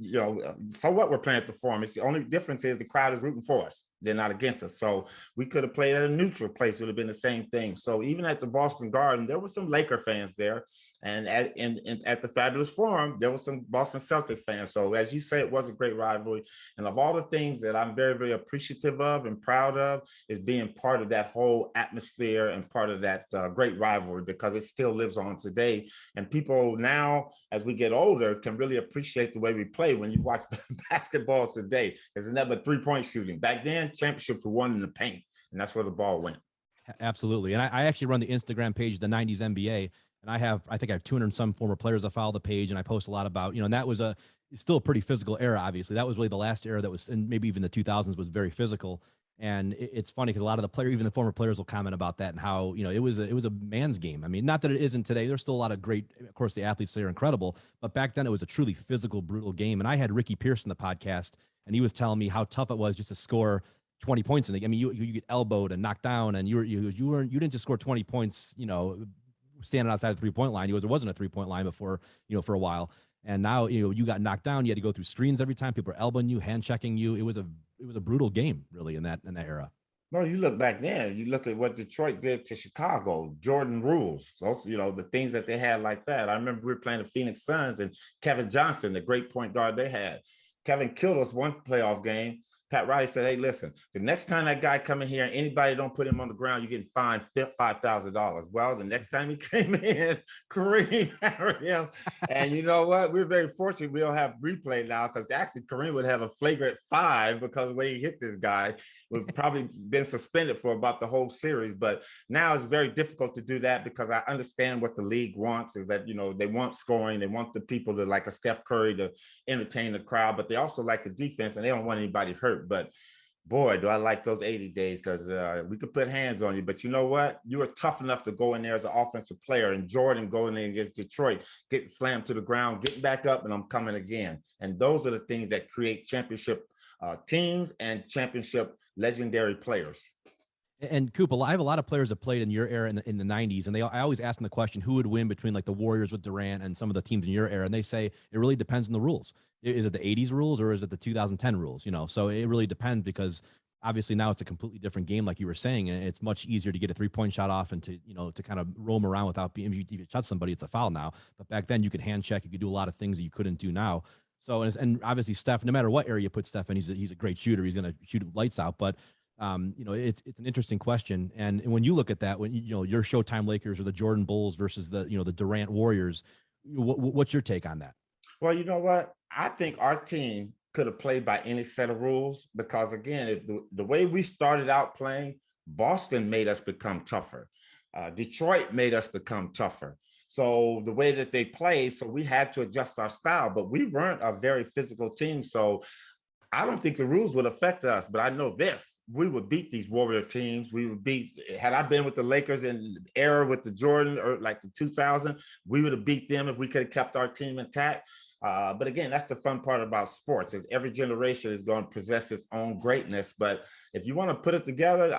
so what, we're playing at the Forum. It's the only difference is the crowd is rooting for us. They're not against us. So we could have played at a neutral place. It would have been the same thing. So even at the Boston Garden, there were some Laker fans there. And at the Fabulous Forum, there was some Boston Celtic fans. So as you say, it was a great rivalry. And of all the things that I'm very, very appreciative of and proud of is being part of that whole atmosphere and part of that great rivalry, because it still lives on today. And people now, as we get older, can really appreciate the way we play. When you watch basketball today, there's never 3-point shooting. Back then, championships were won in the paint, and that's where the ball went. Absolutely. And I actually run the Instagram page, the 90s NBA. And I think I have 200 and some former players that follow the page, and I post a lot about, and that was still a pretty physical era. Obviously, that was really the last era that was, and maybe even the 2000s was very physical. And it's funny because a lot of the players, even the former players, will comment about that and how, it was a man's game. I mean, not that it isn't today. There's still a lot of great, of course, the athletes are incredible, but back then it was a truly physical, brutal game. And I had Ricky Pierce in the podcast, and he was telling me how tough it was just to score 20 points in the game. I mean, you get elbowed and knocked down, and you didn't just score 20 points, standing outside the 3-point line. There wasn't a 3-point line before, for a while. And now, you got knocked down. You had to go through screens every time. People were elbowing you, hand checking you. It was a brutal game, really, in that era. No, you look back then, you look at what Detroit did to Chicago, Jordan rules, those, the things that they had like that. I remember we were playing the Phoenix Suns and Kevin Johnson, the great point guard they had. Kevin killed us one playoff game. Pat Riley said, "Hey, listen, the next time that guy come in here and anybody don't put him on the ground, you're getting fined $5,000. Well, the next time he came in, Kareem hammered him. And you know what? We're very fortunate we don't have replay now, because actually Kareem would have a flagrant 5 because of the way he hit this guy. We've probably been suspended for about the whole series. But now it's very difficult to do that, because I understand what the league wants is that, they want scoring. They want the people to, like a Steph Curry, to entertain the crowd, but they also like the defense, and they don't want anybody hurt. But boy, do I like those 80 days, because we could put hands on you. But you know what? You were tough enough to go in there as an offensive player, and Jordan going in against Detroit, getting slammed to the ground, getting back up, and I'm coming again. And those are the things that create championship teams and championship legendary players. And Coop, I have a lot of players that played in your era in the 90s, and I always ask them the question, who would win between like the Warriors with Durant and some of the teams in your era? And they say it really depends on the rules. Is it the 80s rules or is it the 2010 rules? So it really depends, because obviously now it's a completely different game, like you were saying, and it's much easier to get a 3-point shot off and to kind of roam around without being, if you touch somebody, it's a foul now. But back then you could hand check, you could do a lot of things that you couldn't do now. So, and obviously Steph, no matter what area you put Steph in, he's a great shooter. He's going to shoot lights out, but it's an interesting question. And when you look at that, when your Showtime Lakers or the Jordan Bulls versus the Durant Warriors, what's your take on that? Well, you know what? I think our team could have played by any set of rules, because again, the way we started out playing, Boston made us become tougher. Detroit made us become tougher. So the way that they played, so we had to adjust our style, but we weren't a very physical team. So I don't think the rules would affect us, but I know this: we would beat these Warrior teams. We would beat, had I been with the Lakers in the era with the Jordan, or like the 2000, we would have beat them if we could have kept our team intact. But again, that's the fun part about sports, is every generation is going to possess its own greatness. But if you want to put it together,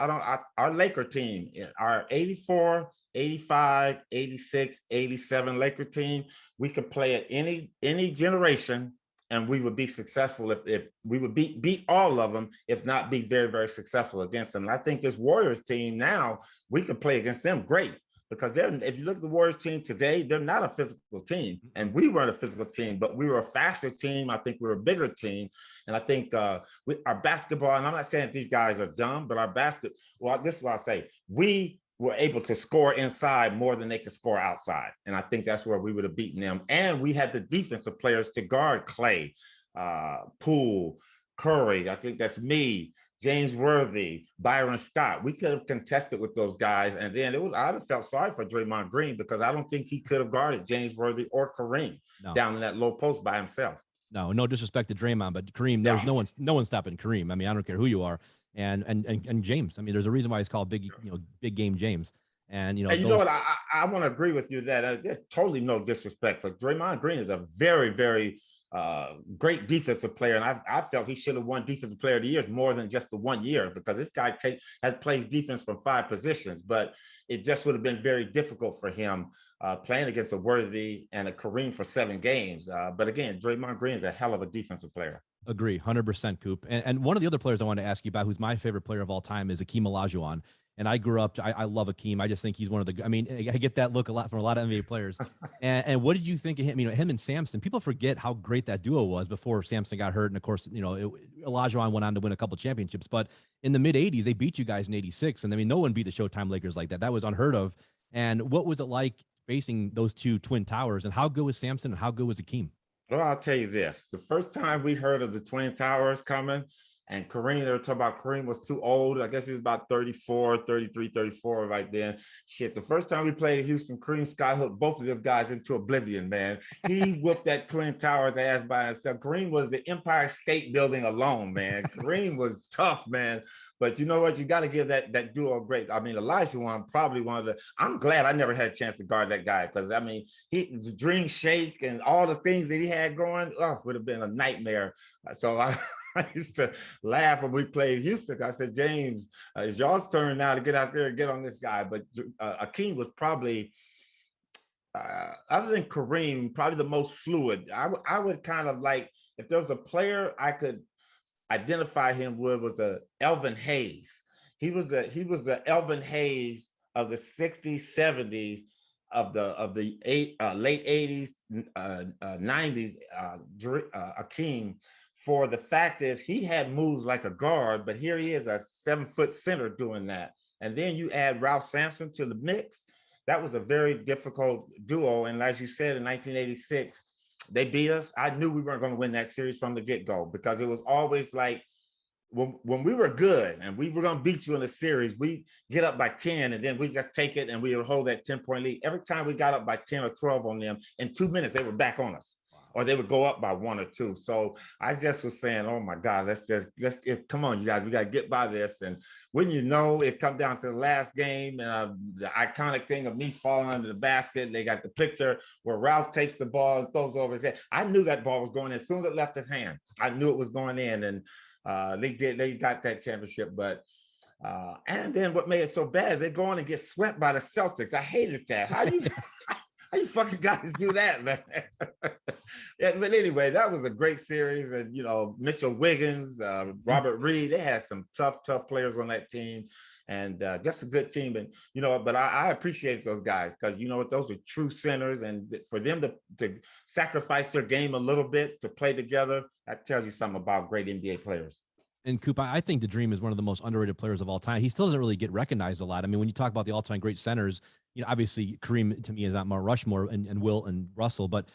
our Laker team, our 84, 85, 86, 87 Laker team, we could play at any generation, and we would be successful if we would beat all of them, if not be very, very successful against them. And I think this Warriors team now, we can play against them great, because if you look at the Warriors team today, they're not a physical team, and we weren't a physical team, but we were a faster team. I think we were a bigger team, and I think our basketball, and I'm not saying that these guys are dumb, but this is what I say, we were able to score inside more than they could score outside. And I think that's where we would have beaten them. And we had the defensive players to guard Clay, Poole, Curry. I think that's me, James Worthy, Byron Scott. We could have contested with those guys. And then I felt sorry for Draymond Green, because I don't think he could have guarded James Worthy or Kareem down in that low post by himself. No disrespect to Draymond, but Kareem, there's no one stopping Kareem. I mean, I don't care who you are. And James. I mean, there's a reason why he's called big game James. And know what? I want to agree with you that there's totally no disrespect, but Draymond Green is a very, very great defensive player, and I felt he should have won Defensive Player of the Year more than just the 1 year, because this guy plays defense from 5 positions. But it just would have been very difficult for him playing against a Worthy and a Kareem for 7 games. But again, Draymond Green is a hell of a defensive player. Agree, 100%, Coop. And one of the other players I wanted to ask you about, who's my favorite player of all time, is Akeem Olajuwon. And I grew up, I love Akeem. I just think he's one of the, I mean, I get that look a lot from a lot of NBA players. And what did you think of him? Him and Sampson, people forget how great that duo was before Sampson got hurt. And of course, Olajuwon went on to win a couple championships, but in the mid 80s, they beat you guys in 86. And I mean, no one beat the Showtime Lakers like that. That was unheard of. And what was it like facing those two twin towers, and how good was Sampson and how good was Akeem? Well, I'll tell you this. The first time we heard of the Twin Towers coming, and Kareem, they were talking about Kareem was too old. I guess he was about 34, 33, 34 right then. Shit, the first time we played Houston, Kareem skyhooked both of them guys into oblivion, man. He whooped that Twin Towers ass by himself. Kareem was the Empire State Building alone, man. Kareem was tough, man. But you know what? You got to give that duo a great. I mean, Olajuwon probably one of the. I'm glad I never had a chance to guard that guy, because I mean, the dream shake and all the things that he had going, would have been a nightmare. So I used to laugh when we played Houston. I said, James, it's y'all's turn now to get out there and get on this guy. But Akeem was probably, other than Kareem, probably the most fluid. I would kind of like, if there was a player I could identify him with, was Elvin Hayes. He was the Elvin Hayes of the 60s, 70s, of the late 80s, 90s. Akeem, for the fact is he had moves like a guard, but here he is, a 7-foot center doing that. And then you add Ralph Sampson to the mix. That was a very difficult duo. And as you said, in 1986, they beat us. I knew we weren't going to win that series from the get-go, because it was always like, when we were good and we were going to beat you in the series, we get up by 10 and then we just take it and we would hold that 10-point lead. Every time we got up by 10 or 12 on them, in 2 minutes, they were back on us. Or they would go up by 1 or 2. So I just was saying, oh my God, let's come on, you guys, we got to get by this. And when you know, it come down to the last game, the iconic thing of me falling under the basket. They got the picture where Ralph takes the ball and throws over his head. I knew that ball was going in. As soon as it left his hand, I knew it was going in. And they got that championship. But and then what made it so bad is they go on and get swept by the Celtics. I hated that. How you fucking guys do that, man? Yeah, but anyway, that was a great series. And, Mitchell Wiggins, Robert Reed, they had some tough players on that team, and just a good team. And, but I appreciate those guys, because, those are true centers. And for them to sacrifice their game a little bit to play together, that tells you something about great NBA players. And Coop, I think the Dream is one of the most underrated players of all time. He still doesn't really get recognized a lot. I mean, when you talk about the all-time great centers, obviously Kareem to me is not Mount Rushmore and Wilt and Russell, but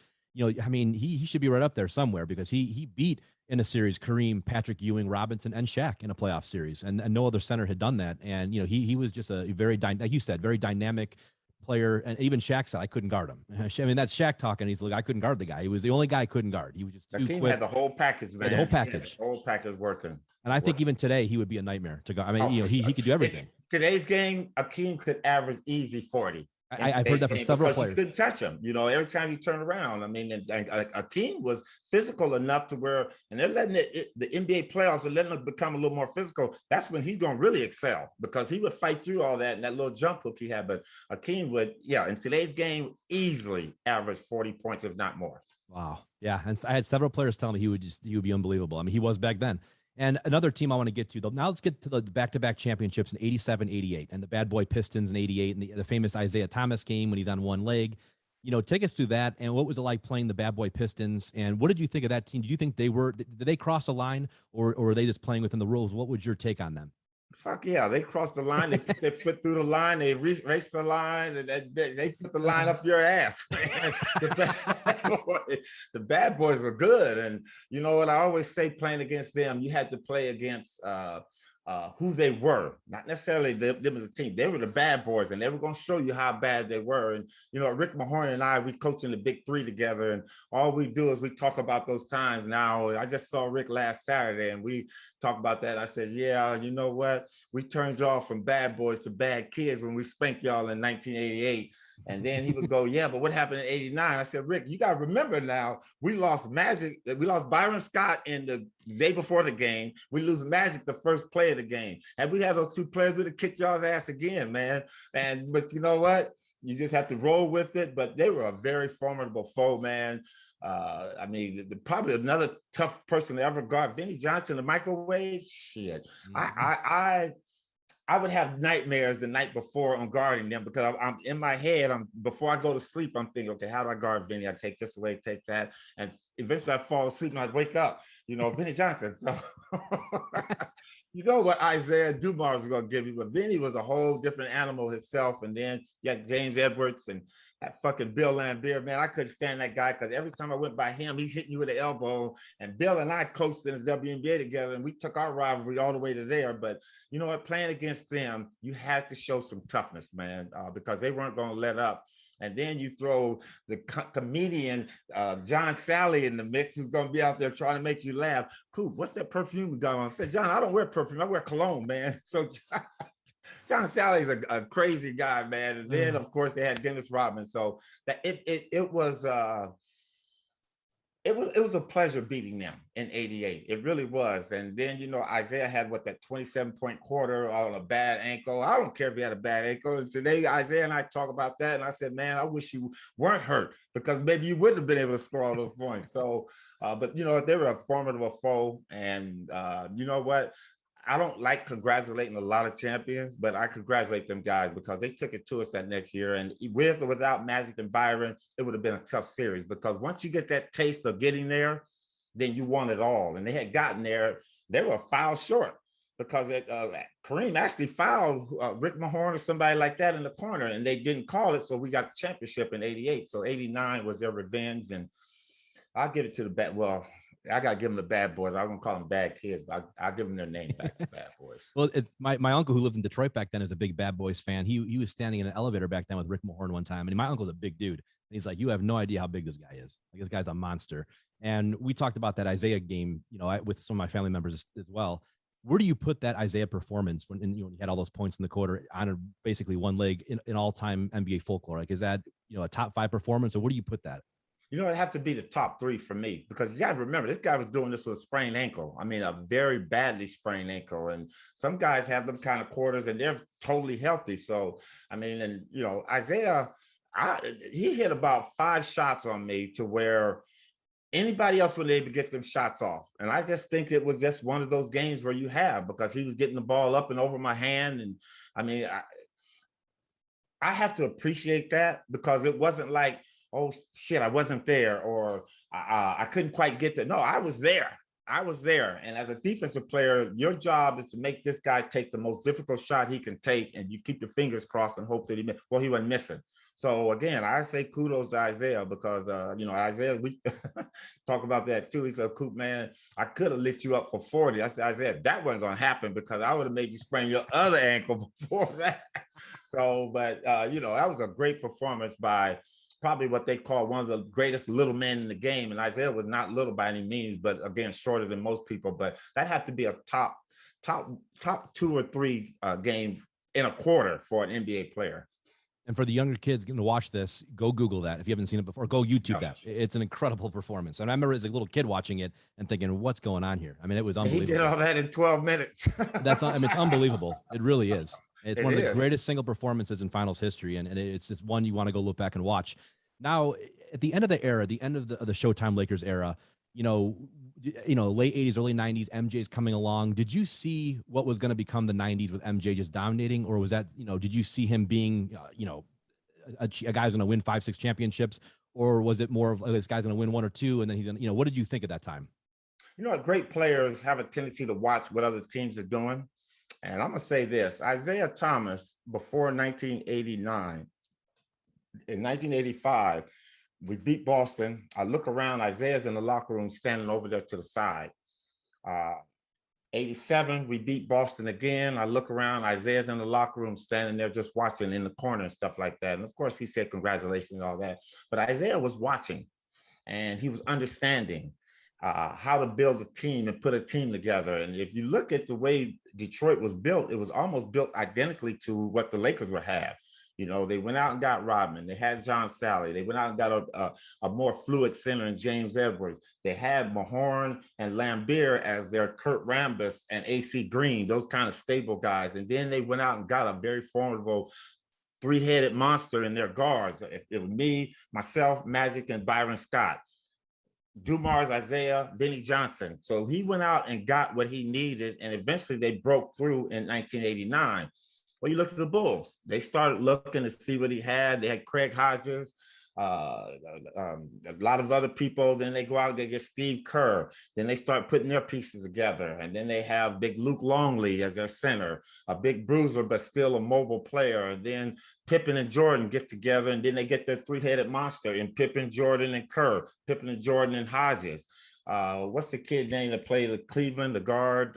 I mean, he should be right up there somewhere, because he beat in a series Kareem, Patrick Ewing, Robinson, and Shaq in a playoff series, and no other center had done that. And he was just a very, like you said, very dynamic player. And even Shaq said, I couldn't guard him. I mean, that's Shaq talking. He's like, I couldn't guard the guy. He was the only guy I couldn't guard. He was just too quick. Had the whole package, man. The whole package. The whole package working. And I think even today he would be a nightmare to go. I mean, he could do everything. Today's game, Akeem could average easy 40. I've heard that from several players. You couldn't touch him, every time you turn around. I mean, and Akeem was physical enough to where, and they're letting the NBA playoffs are letting him become a little more physical. That's when he's going to really excel, because he would fight through all that and that little jump hook he had. But Akeem would, in today's game, easily average 40 points, if not more. Wow. Yeah. And I had several players tell me he would be unbelievable. I mean, he was back then. And another team I want to get to, though. Now let's get to the back-to-back championships in 87, 88, and the bad boy Pistons in 88, and the famous Isaiah Thomas game when he's on one leg. Take us through that. And what was it like playing the bad boy Pistons? And what did you think of that team? Did you think did they cross a line, or were they just playing within the rules? What was your take on them? Fuck yeah, they crossed the line. They put their foot through the line. They raced the line, and they put the line up your ass. The bad boys were good, and you know what I always say: playing against them, you had to play against who they were, not necessarily them as a team. They were the bad boys, and they were going to show you how bad they were. And Rick Mahorn and I, we coached in the Big Three together, and all we do is we talk about those times. Now, I just saw Rick last Saturday, and we talked about that. I said, yeah, you know what? We turned y'all from bad boys to bad kids when we spanked y'all in 1988. And then he would go, yeah, but what happened in 89? I said, Rick, you got to remember now, we lost Byron Scott in the day before the game. We lose Magic the first play of the game. And we had those two players, we'd have kicked y'all's ass again, man. But you know what? You just have to roll with it. But they were a very formidable foe, man. I mean, probably another tough person to ever guard, Vinnie Johnson, the microwave. Shit. Mm-hmm. I would have nightmares the night before on guarding them, because I'm in my head. Before I go to sleep, I'm thinking, okay, how do I guard Vinny? I take this away, take that, and eventually I fall asleep and I wake up. Vinny Johnson. So you know what Isaiah Dumars was going to give you, but Vinny was a whole different animal himself. And then you got James Edwards and that fucking Bill Lambier, man. I couldn't stand that guy, because every time I went by him, he hit you with an elbow. And Bill and I coached in the WNBA together, and we took our rivalry all the way to there. But you know what? Playing against them, you had to show some toughness, man, because they weren't going to let up. And then you throw the comedian John Sally in the mix, who's going to be out there trying to make you laugh. Coop, what's that perfume you got on? I said, John, I don't wear perfume. I wear cologne, man. So John Sally's a crazy guy, man. And then, of course, they had Dennis Rodman. So that it was a pleasure beating them in 88. It really was. And then, Isaiah had that 27-point quarter on a bad ankle. I don't care if he had a bad ankle. And today, Isaiah and I talk about that. And I said, man, I wish you weren't hurt, because maybe you wouldn't have been able to score all those points. So, but, they were a formidable foe. And you know what? I don't like congratulating a lot of champions, but I congratulate them guys, because they took it to us that next year. And with or without Magic and Byron, it would have been a tough series, because once you get that taste of getting there, then you want it all. And they had gotten there. They were a foul short, because Kareem actually fouled Rick Mahorn or somebody like that in the corner, and they didn't call it. So we got the championship in 88. So 89 was their revenge. And I'll give it to the I got to give them the bad boys. I won't call them bad kids, but I'll give them their name back, the bad boys. Well, my uncle, who lived in Detroit back then, is a big Bad Boys fan. He was standing in an elevator back then with Rick Mahorn one time. And my uncle's a big dude. And he's like, you have no idea how big this guy is. Like, this guy's a monster. And we talked about that Isaiah game, with some of my family members as well. Where do you put that Isaiah performance when you had all those points in the quarter on basically one leg in all-time NBA folklore? Like, is that, a top 5 performance, or where do you put that? It'd have to be the top 3 for me, because you got to remember, this guy was doing this with a sprained ankle. I mean, a very badly sprained ankle. And some guys have them kind of quarters and they're totally healthy. So, I mean, and, Isaiah, he hit about 5 shots on me to where anybody else would be able to get them shots off. And I just think it was just one of those games where you have, because he was getting the ball up and over my hand. And I mean, I have to appreciate that, because it wasn't like, oh shit, I wasn't there, or I couldn't quite get there. No, I was there. And as a defensive player, your job is to make this guy take the most difficult shot he can take, and you keep your fingers crossed and hope that he wasn't missing. So again, I say kudos to Isaiah, because Isaiah, we talk about that too. He said, Coop, man, I could have lit you up for 40. I said, Isaiah, that wasn't going to happen, because I would have made you sprain your other ankle before that. So, but that was a great performance by probably what they call one of the greatest little men in the game. And Isaiah was not little by any means, but again, shorter than most people. But that had to be a top 2 or 3 games in a quarter for an NBA player. And for the younger kids getting to watch this, go Google that. If you haven't seen it before, go YouTube that. It's an incredible performance. And I remember as a little kid watching it and thinking, what's going on here? I mean, it was unbelievable. He did all that in 12 minutes. It's unbelievable. It really is. It's one of the greatest single performances in finals history. And it's just one you want to go look back and watch. Now, at the end of the era, the end of the Showtime Lakers era, late 80s, early 90s, MJ's coming along. Did you see what was going to become the 90s with MJ just dominating, or was that, did you see him being, a guy who's going to win 5-6 championships, or was it more of this guy's going to win 1 or 2 and then he's going to, what did you think at that time? Great players have a tendency to watch what other teams are doing. And I'm going to say this, Isaiah Thomas, before 1989, in 1985, we beat Boston. I look around, Isaiah's in the locker room standing over there to the side. 87, we beat Boston again. I look around, Isaiah's in the locker room standing there just watching in the corner and stuff like that. And of course, he said congratulations and all that. But Isaiah was watching and he was understanding how to build a team and put a team together. And if you look at the way Detroit was built, it was almost built identically to what the Lakers would have. They went out and got Rodman. They had John Sally. They went out and got a more fluid center in James Edwards. They had Mahorn and Lambeer as their Kurt Rambis and AC Green, those kind of stable guys. And then they went out and got a very formidable three-headed monster in their guards. It was me, myself, Magic, and Byron Scott. Dumars, Isaiah, Benny Johnson. So he went out and got what he needed, and eventually they broke through in 1989. Well, you look at the Bulls. They started looking to see what he had. They had Craig Hodges, a lot of other people. Then they go out, they get Steve Kerr. Then they start putting their pieces together. And then they have big Luke Longley as their center, a big bruiser, but still a mobile player. And then Pippen and Jordan get together, and then they get their three-headed monster in Pippen, Jordan, and Kerr, Pippen and Jordan and Hodges. What's the kid name that played the Cleveland, the guard?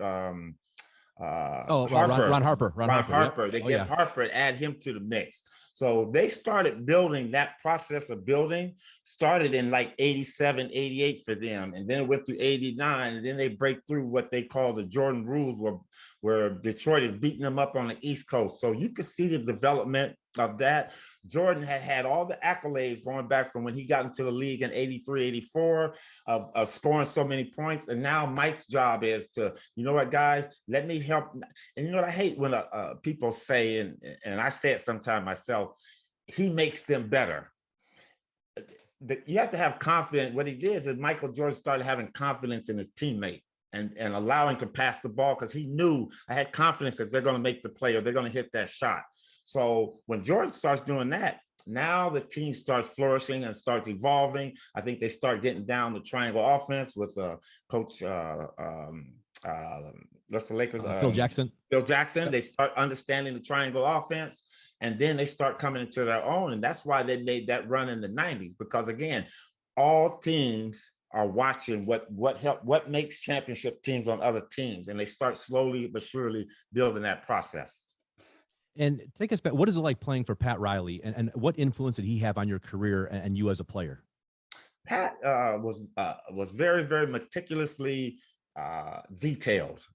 Harper. Ron Harper. Ron Harper. Yep. They get Harper and add him to the mix. So they started building, that process of building started in like 87, 88 for them. And then it went through 89. And then they break through what they call the Jordan rules, where Detroit is beating them up on the East Coast. So you could see the development of that. Jordan had all the accolades going back from when he got into the league in 83, 84, of scoring so many points. And now Mike's job is to, what, guys, let me help. And I hate when people say, and I say it sometimes myself, he makes them better. You have to have confidence. What he did is Michael Jordan started having confidence in his teammate and allowing to pass the ball, because he knew, I had confidence that they're going to make the play or they're going to hit that shot. So when Jordan starts doing that, now the team starts flourishing and starts evolving. I think they start getting down the triangle offense with Coach, what's the Lakers? Phil Jackson. Phil Jackson. Yep. They start understanding the triangle offense, and then they start coming into their own. And that's why they made that run in the 90s, because again, all teams are watching what makes championship teams on other teams, and they start slowly but surely building that process. And take us back. What is it like playing for Pat Riley, and what influence did he have on your career and you as a player? Pat was very, very meticulously detailed.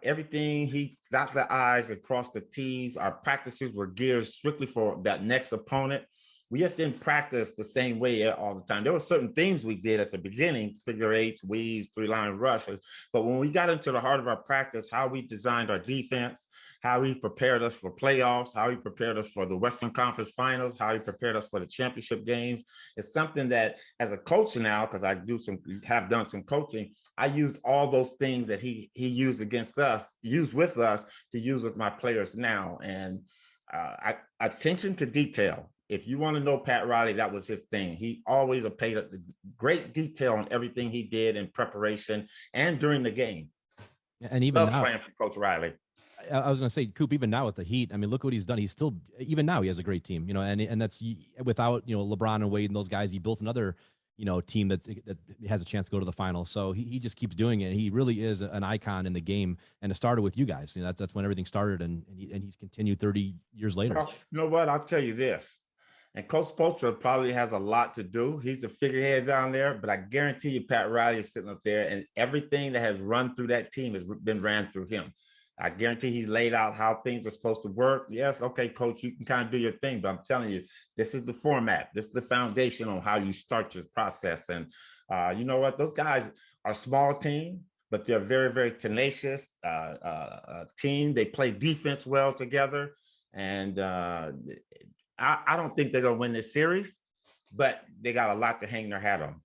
Everything, he got the I's across the T's. Our practices were geared strictly for that next opponent. We just didn't practice the same way all the time. There were certain things we did at the beginning, figure eights, weaves, three-line rushes. But when we got into the heart of our practice, how we designed our defense, how he prepared us for playoffs, how he prepared us for the Western Conference Finals, how he prepared us for the championship games. It's something that, as a coach now, because I have done some coaching, I used all those things that he used against us, used with us, to use with my players now. And attention to detail. If you want to know Pat Riley, that was his thing. He always paid great detail on everything he did in preparation and during the game. And even now, playing for Coach Riley. I was going to say, Coop, even now with the Heat, I mean, look what he's done. He's still, even now, he has a great team, and that's without, LeBron and Wade and those guys. He built another, team that has a chance to go to the final. So he just keeps doing it. He really is an icon in the game, and it started with you guys. That's when everything started, and he's continued 30 years later. Well, you know what? I'll tell you this. And Coach Spoelstra probably has a lot to do. He's the figurehead down there, but I guarantee you Pat Riley is sitting up there, and everything that has run through that team has been ran through him. I guarantee he's laid out how things are supposed to work. Yes, okay, Coach, you can kind of do your thing, but I'm telling you, this is the format. This is the foundation on how you start this process. And you know what? Those guys are a small team, but they're very, very tenacious team. They play defense well together. And I don't think they're going to win this series, but they got a lot to hang their hat on.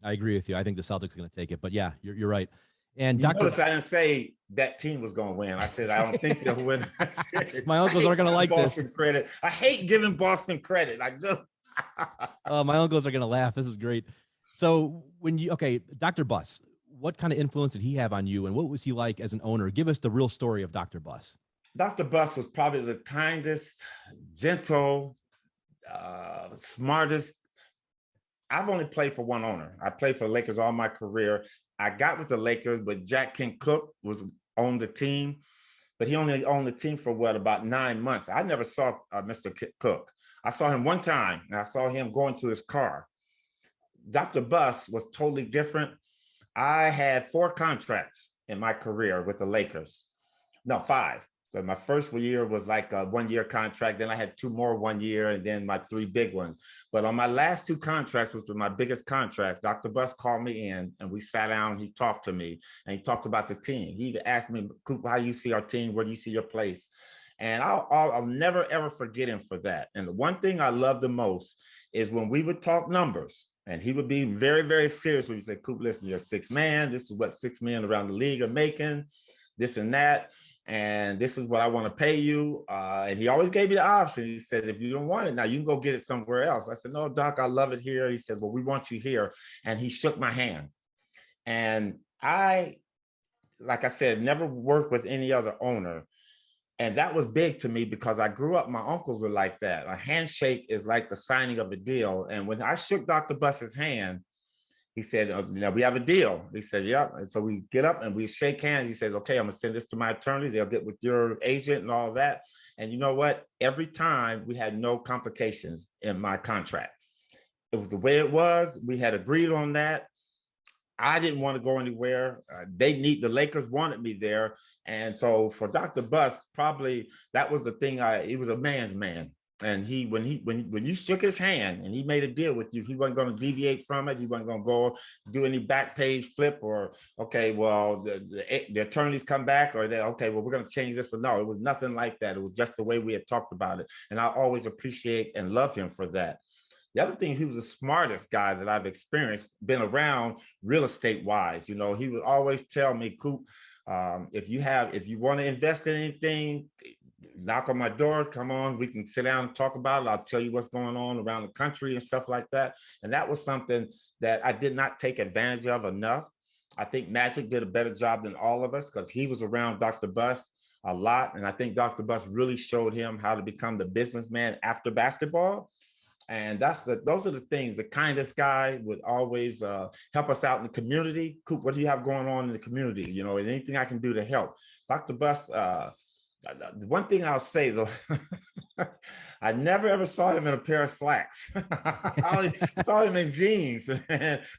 I agree with you. I think the Celtics are going to take it, but yeah, you're right. And You Dr. notice I didn't say that team was going to win. I said, I don't think they'll win. My uncles aren't going to like Boston this. credit. I hate giving Boston credit. I do. My uncles are going to laugh. This is great. So Dr. Buss, what kind of influence did he have on you, and what was he like as an owner? Give us the real story of Dr. Buss. Dr. Buss was probably the kindest, gentle, smartest. I've only played for one owner. I played for the Lakers all my career. I got with the Lakers, but Jack King Cook was on the team, but he only owned the team for about 9 months. I never saw Mr. Cook. I saw him one time, and I saw him going to his car. Dr. Buss was totally different. I had 4 contracts in my career with the Lakers. No, 5. So my first year was like a 1-year contract. Then I had 2 more 1 year, and then my 3 big ones. But on my last 2 contracts, which were my biggest contracts, Dr. Buss called me in, and we sat down. He talked to me, and he talked about the team. He asked me, Coop, how you see our team? Where do you see your place? And I'll never, ever forget him for that. And the one thing I love the most is when we would talk numbers, and he would be very, very serious when he said, Coop, listen, you're a 6 man. This is what 6 men around the league are making, this and that. And this is what I want to pay you. And he always gave me the option. He said, if you don't want it now, you can go get it somewhere else. I said, no, Doc, I love it here. He said, well, we want you here. And he shook my hand. And I, like I said, never worked with any other owner. And that was big to me because I grew up, my uncles were like that. A handshake is like the signing of a deal. And when I shook Dr. Buss's hand, he said, now we have a deal. He said, yeah. And so we get up and we shake hands. He says, okay, I'm gonna send this to my attorneys. They'll get with your agent and all that. And you know what? Every time we had no complications in my contract. It was the way it was. We had agreed on that. I didn't want to go anywhere. The Lakers wanted me there. And so for Dr. Buss, probably that was the thing. He was a man's man. And when you shook his hand and he made a deal with you, he wasn't going to deviate from it. He wasn't going to go do any back page flip or, okay, well, the attorneys come back or okay, well, we're going to change this. Or no, it was nothing like that. It was just the way we had talked about it. And I always appreciate and love him for that. The other thing, he was the smartest guy that I've experienced, been around real estate wise. You know, he would always tell me, Coop, if you want to invest in anything, knock on my door, come on, we can sit down and talk about it. I'll tell you what's going on around the country and stuff like that. And that was something that I did not take advantage of enough. I think Magic did a better job than all of us because he was around Dr. Buss a lot. And I think Dr. Buss really showed him how to become the businessman after basketball. And those are the things. The kindest guy would always help us out in the community. Coop, what do you have going on in the community? You know, anything I can do to help. Dr. Buss, the one thing I'll say though, I never ever saw him in a pair of slacks. I only saw him in jeans,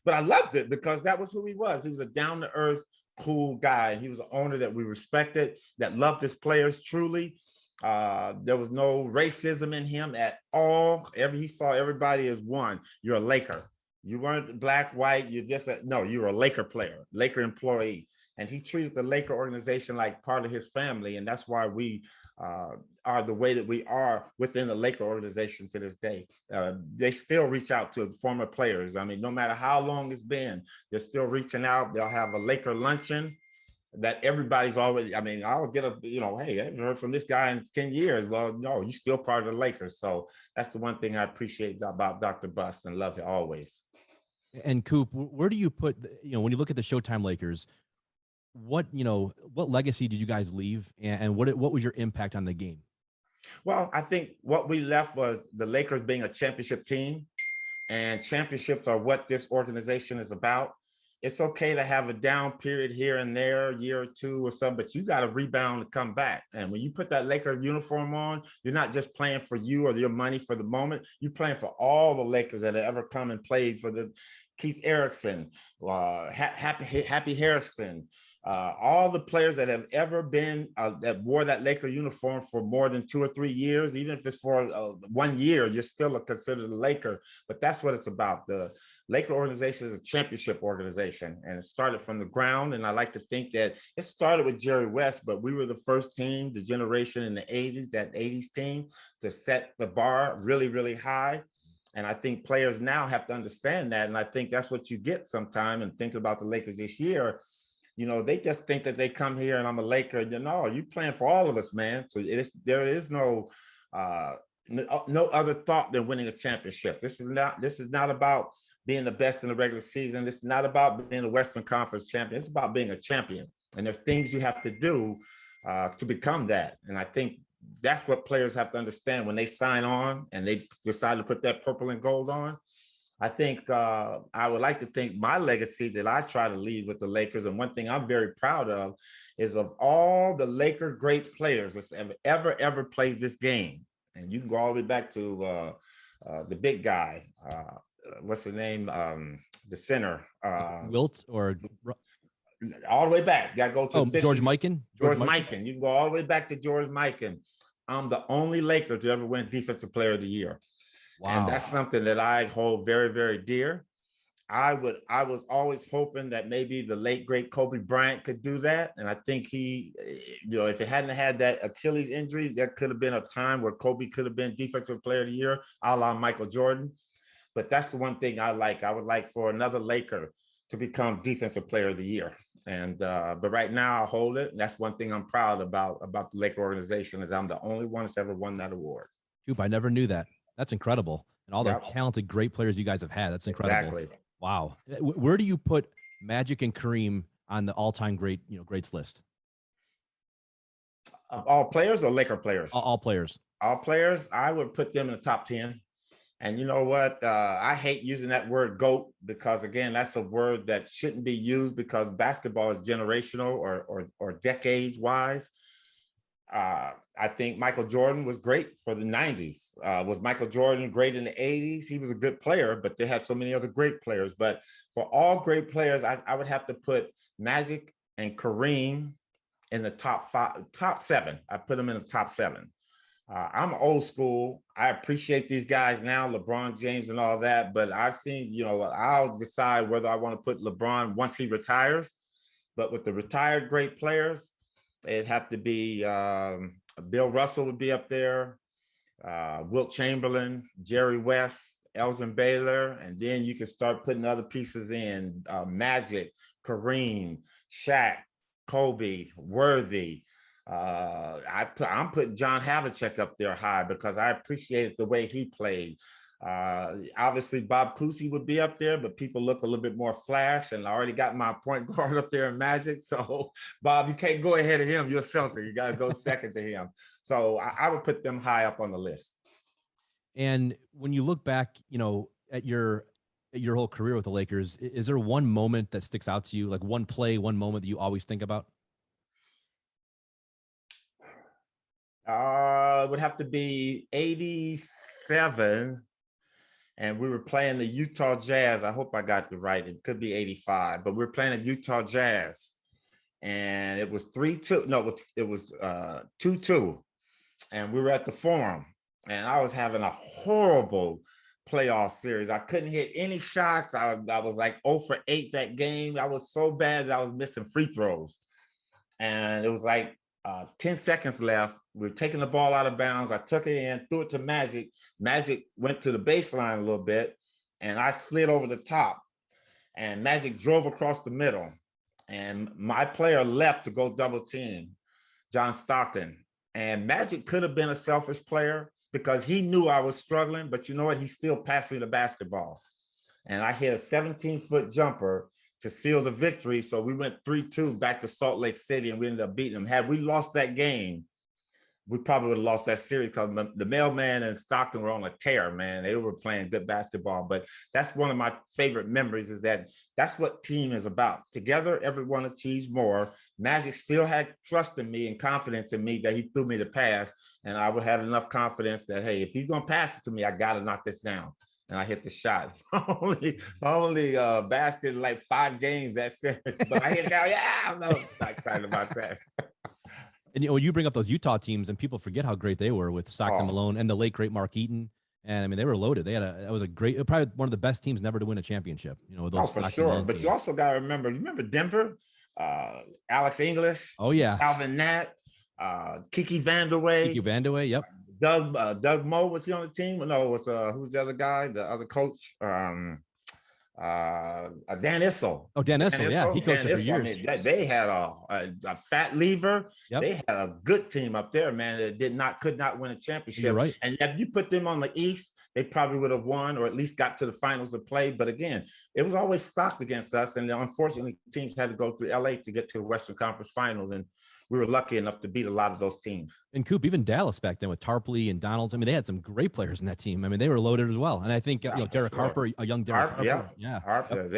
but I loved it because that was who he was. He was a down-to-earth, cool guy. He was an owner that we respected, that loved his players truly. There was no racism in him at all. He saw everybody as one. You're a Laker. You weren't black, white. No, you were a Laker player, Laker employee. And he treated the Laker organization like part of his family. And that's why we are the way that we are within the Laker organization to this day. They still reach out to former players. I mean, no matter how long it's been, they're still reaching out. They'll have a Laker luncheon that everybody's always, I mean, I'll get hey, I haven't heard from this guy in 10 years. Well, no, you're still part of the Lakers. So that's the one thing I appreciate about Dr. Buss and love it always. And Coop, where do you put, when you look at the Showtime Lakers, what legacy did you guys leave, and what was your impact on the game? Well, I think what we left was the Lakers being a championship team, and championships are what this organization is about. It's okay to have a down period here and there, a year or two or something, but you got to rebound and come back. And when you put that Laker uniform on, you're not just playing for you or your money for the moment. You're playing for all the Lakers that have ever come and played for the Keith Erickson, Happy Harrison, all the players that have ever been that wore that Laker uniform for more than 2 or 3 years, even if it's for 1 year, you're still considered a Laker. But that's what it's about. The Laker organization is a championship organization, and it started from the ground. And I like to think that it started with Jerry West, but we were the first team, the generation in the 80s, that 80s team, to set the bar really, really high. And I think players now have to understand that. And I think that's what you get sometime. And thinking about the Lakers this year, you know, they just think that they come here and I'm a Laker. No, you're playing for all of us, man. So there is no other thought than winning a championship. This is not about being the best in the regular season. This is not about being a Western Conference champion. It's about being a champion. And there's things you have to do to become that. And I think that's what players have to understand when they sign on and they decide to put that purple and gold on. I think I would like to think my legacy that I try to leave with the Lakers, and one thing I'm very proud of is of all the Laker great players that's ever played this game. And you can go all the way back to the big guy. What's his name? The center. Wilt or all the way back. You got to go to George Mikan. George Mikan. You can go all the way back to George Mikan. I'm the only Laker to ever win Defensive Player of the Year. Wow. And that's something that I hold very, very dear. I was always hoping that maybe the late, great Kobe Bryant could do that. And I think he, you know, if it hadn't had that Achilles injury, there could have been a time where Kobe could have been Defensive Player of the Year, a la Michael Jordan. But that's the one thing I like. I would like for another Laker to become Defensive Player of the Year. And but right now I hold it. And that's one thing I'm proud about the Laker organization is I'm the only one that's ever won that award. Coop, I never knew that. That's incredible. And all the talented, great players you guys have had. That's incredible. Exactly. Wow. Where do you put Magic and Kareem on the all-time greats list? Of all players or Laker players? All players. All players. I would put them in the top 10. And you know what? I hate using that word GOAT because, again, that's a word that shouldn't be used because basketball is generational or decades wise. I think Michael Jordan was great for the 90s. Was Michael Jordan great in the 80s? He was a good player, but they had so many other great players. But for all great players, I would have to put Magic and Kareem in the top 7. I put them in the top 7. I'm old school. I appreciate these guys now, LeBron James and all that, but I've seen, you know, I'll decide whether I want to put LeBron once he retires. But with the retired great players, it'd have to be Bill Russell would be up there, Wilt Chamberlain, Jerry West, Elgin Baylor, and then you can start putting other pieces in, Magic, Kareem, Shaq, Kobe, Worthy. I'm putting John Havlicek up there high because I appreciated the way he played. Obviously, Bob Cousy would be up there, but people look a little bit more flash, and I already got my point guard up there in Magic. So, Bob, you can't go ahead of him. You're a Celtic. You got to go second to him. So I would put them high up on the list. And when you look back, you know, at your whole career with the Lakers, is there one moment that sticks out to you, like one play, one moment that you always think about? It would have to be 87. And we were playing the Utah Jazz. I hope I got it right. It could be 85, but we were playing the Utah Jazz. And it was 3-2. No, it was 2-2. And we were at the Forum. And I was having a horrible playoff series. I couldn't hit any shots. I was like 0 for 8 that game. I was so bad that I was missing free throws. And it was like 10 seconds left. We were taking the ball out of bounds. I took it in, threw it to Magic. Magic went to the baseline a little bit, and I slid over the top. And Magic drove across the middle. And my player left to go double team, John Stockton. And Magic could have been a selfish player because he knew I was struggling, but you know what? He still passed me the basketball. And I hit a 17-foot jumper to seal the victory. So we went 3-2 back to Salt Lake City, and we ended up beating them. Had we lost that game, we probably would have lost that series because the Mailman and Stockton were on a tear, man. They were playing good basketball. But that's one of my favorite memories is that's what team is about. Together, everyone achieves more. Magic still had trust in me and confidence in me that he threw me the pass. And I would have enough confidence that, hey, if he's going to pass it to me, I got to knock this down. And I hit the shot. only basket like 5 games. That's it. But I hit it out. Yeah, I'm not excited about that. And you know, you bring up those Utah teams, and people forget how great they were with Stockton Malone and the late great Mark Eaton. And I mean, they were loaded. That was probably one of the best teams never to win a championship. You know, with those for sure. But you also got to remember. You remember Denver, Alex English. Oh yeah, Alvin Nat, Kiki Vandeweghe. Yep. Doug Moe, was he on the team? No, it was who's the other guy? The other coach? Dan Issel. Oh, Dan Issel, yeah, he coached it for years. I mean, they had a fat lever. Yep. They had a good team up there, man. That could not win a championship. You're right. And if you put them on the East, they probably would have won or at least got to the finals of play. But again, it was always stocked against us, and unfortunately, teams had to go through LA to get to the Western Conference Finals, and we were lucky enough to beat a lot of those teams. And Coop, even Dallas back then with Tarpley and Donalds. I mean, they had some great players in that team. I mean, they were loaded as well. And I think Derek Harper, a young Derek Harper. Yeah. Harper.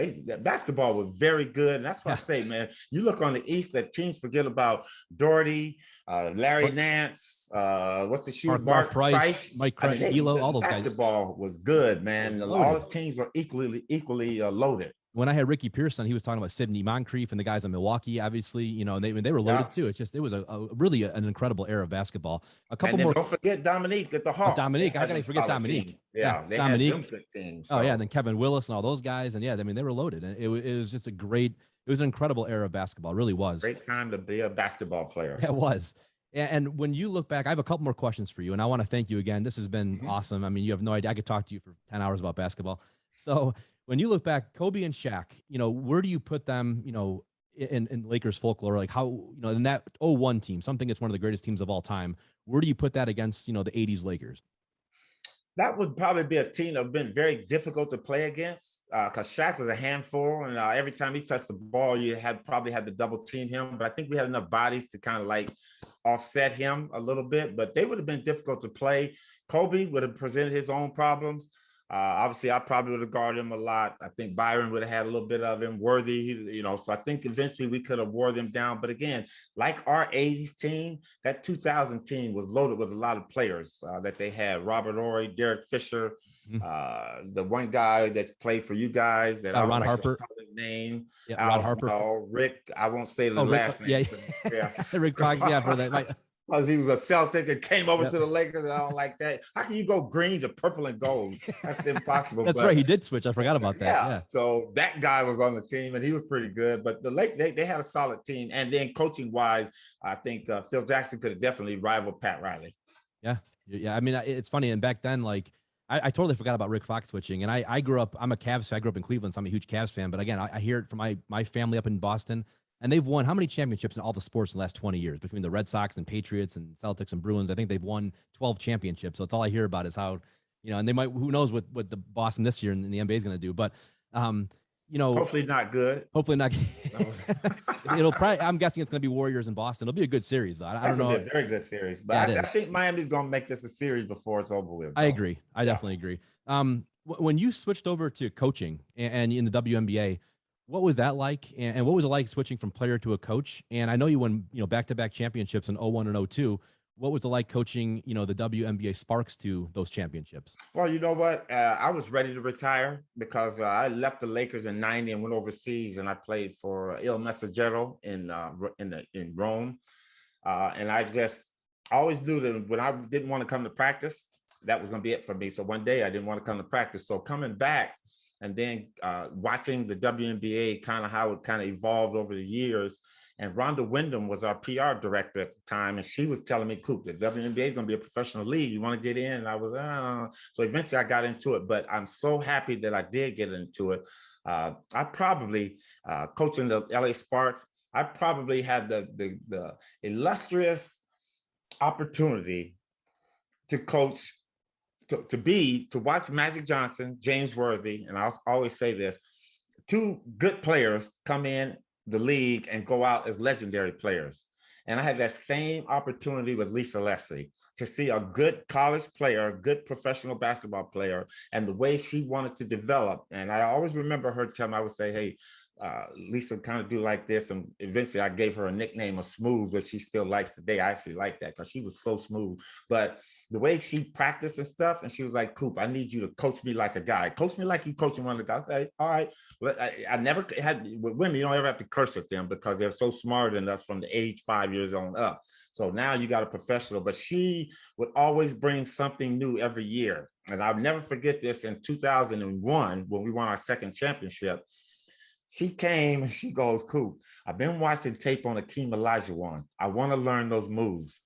Basketball was very good. And that's what I say, man. You look on the East, that teams forget about Doherty, Larry Nance, what's the shoe? Mark Price, Mike Elo, all those guys. Basketball was good, man. All the teams were equally loaded. When I had Ricky Pearson, he was talking about Sidney Moncrief and the guys in Milwaukee, obviously, they were loaded too. It's just, it was really an incredible era of basketball. A couple more. Don't forget Dominique at the Hawks. Dominique, I gotta forget Dominique. Yeah, they Dominique. Had them good teams. So. Oh yeah, and then Kevin Willis and all those guys, and yeah, I mean, they were loaded. And it was just it was an incredible era of basketball. It really was. Great time to be a basketball player. It was. And when you look back, I have a couple more questions for you, and I want to thank you again. This has been awesome. I mean, you have no idea. I could talk to you for 10 hours about basketball. So when you look back, Kobe and Shaq, where do you put them, in Lakers folklore? Like how, in that 01 team, something that's one of the greatest teams of all time, where do you put that against, the 80s Lakers? That would probably be a team that would have been very difficult to play against because Shaq was a handful. And every time he touched the ball, you probably had to double team him. But I think we had enough bodies to kind of like offset him a little bit. But they would have been difficult to play. Kobe would have presented his own problems. Obviously, I probably would have guarded him a lot. I think Byron would have had a little bit of him. Worthy, so I think eventually we could have wore them down. But again, like our 80s team, that 2000 team was loaded with a lot of players that they had. Robert Horry, Derek Fisher, the one guy that played for you guys. That Ron Harper. His name. Yeah, Ron Harper. Rick, I won't say the last name. Yeah. Rick Cox, yeah, for that. Because he was a Celtic and came over to the Lakers, and I don't like that. How can you go green to purple and gold? That's impossible. That's right. He did switch. I forgot about that. Yeah. So that guy was on the team, and he was pretty good. But the they had a solid team. And then coaching wise, I think Phil Jackson could have definitely rivaled Pat Riley. Yeah. I mean, it's funny. And back then, like, I totally forgot about Rick Fox switching. And I grew up, I'm a Cavs fan. I grew up in Cleveland, so I'm a huge Cavs fan. But again, I hear it from my family up in Boston. And they've won how many championships in all the sports in the last 20 years between the Red Sox and Patriots and Celtics and Bruins? I think they've won 12 championships. So it's all I hear about is how, and they might, who knows what the Boston this year and the NBA is going to do. But, hopefully not good. Hopefully not. It'll probably, I'm guessing it's going to be Warriors in Boston. It'll be a good series though. I don't know. It'll be a very good series, but I think Miami's going to make this a series before it's over with. I agree. I definitely agree. When you switched over to coaching and in the WNBA, what was that like? And what was it like switching from player to a coach? And I know you won, back-to-back championships in 01 and 02. What was it like coaching, the WNBA Sparks to those championships? Well, you know what? I was ready to retire because I left the Lakers in '90 and went overseas, and I played for Il Messaggero in Rome. And I just always knew that when I didn't want to come to practice, that was going to be it for me. So one day I didn't want to come to practice. So coming back, and then watching the WNBA, kind of how it kind of evolved over the years. And Rhonda Wyndham was our PR director at the time. And she was telling me, Coop, the WNBA is going to be a professional league. You want to get in? And I was, So eventually I got into it. But I'm so happy that I did get into it. I probably, coaching the LA Sparks, I probably had the illustrious opportunity to coach to watch Magic Johnson, James Worthy, and I'll always say this, two good players come in the league and go out as legendary players. And I had that same opportunity with Lisa Leslie to see a good college player, a good professional basketball player, and the way she wanted to develop. And I always remember her telling me, I would say, hey, Lisa kind of do like this. And eventually I gave her a nickname of Smooth, which she still likes today. I actually like that because she was so smooth. But the way she practiced and stuff, and she was like, Coop, I need you to coach me like a guy. Coach me like you coaching one of the guys. I say, all right. Well, I never had, with women, you don't ever have to curse at them because they're so smarter than us from the age 5 years on up. So now you got a professional, but she would always bring something new every year. And I'll never forget this in 2001, when we won our second championship. She came and she goes, Coop, I've been watching tape on Akeem Olajuwon. I want to learn those moves.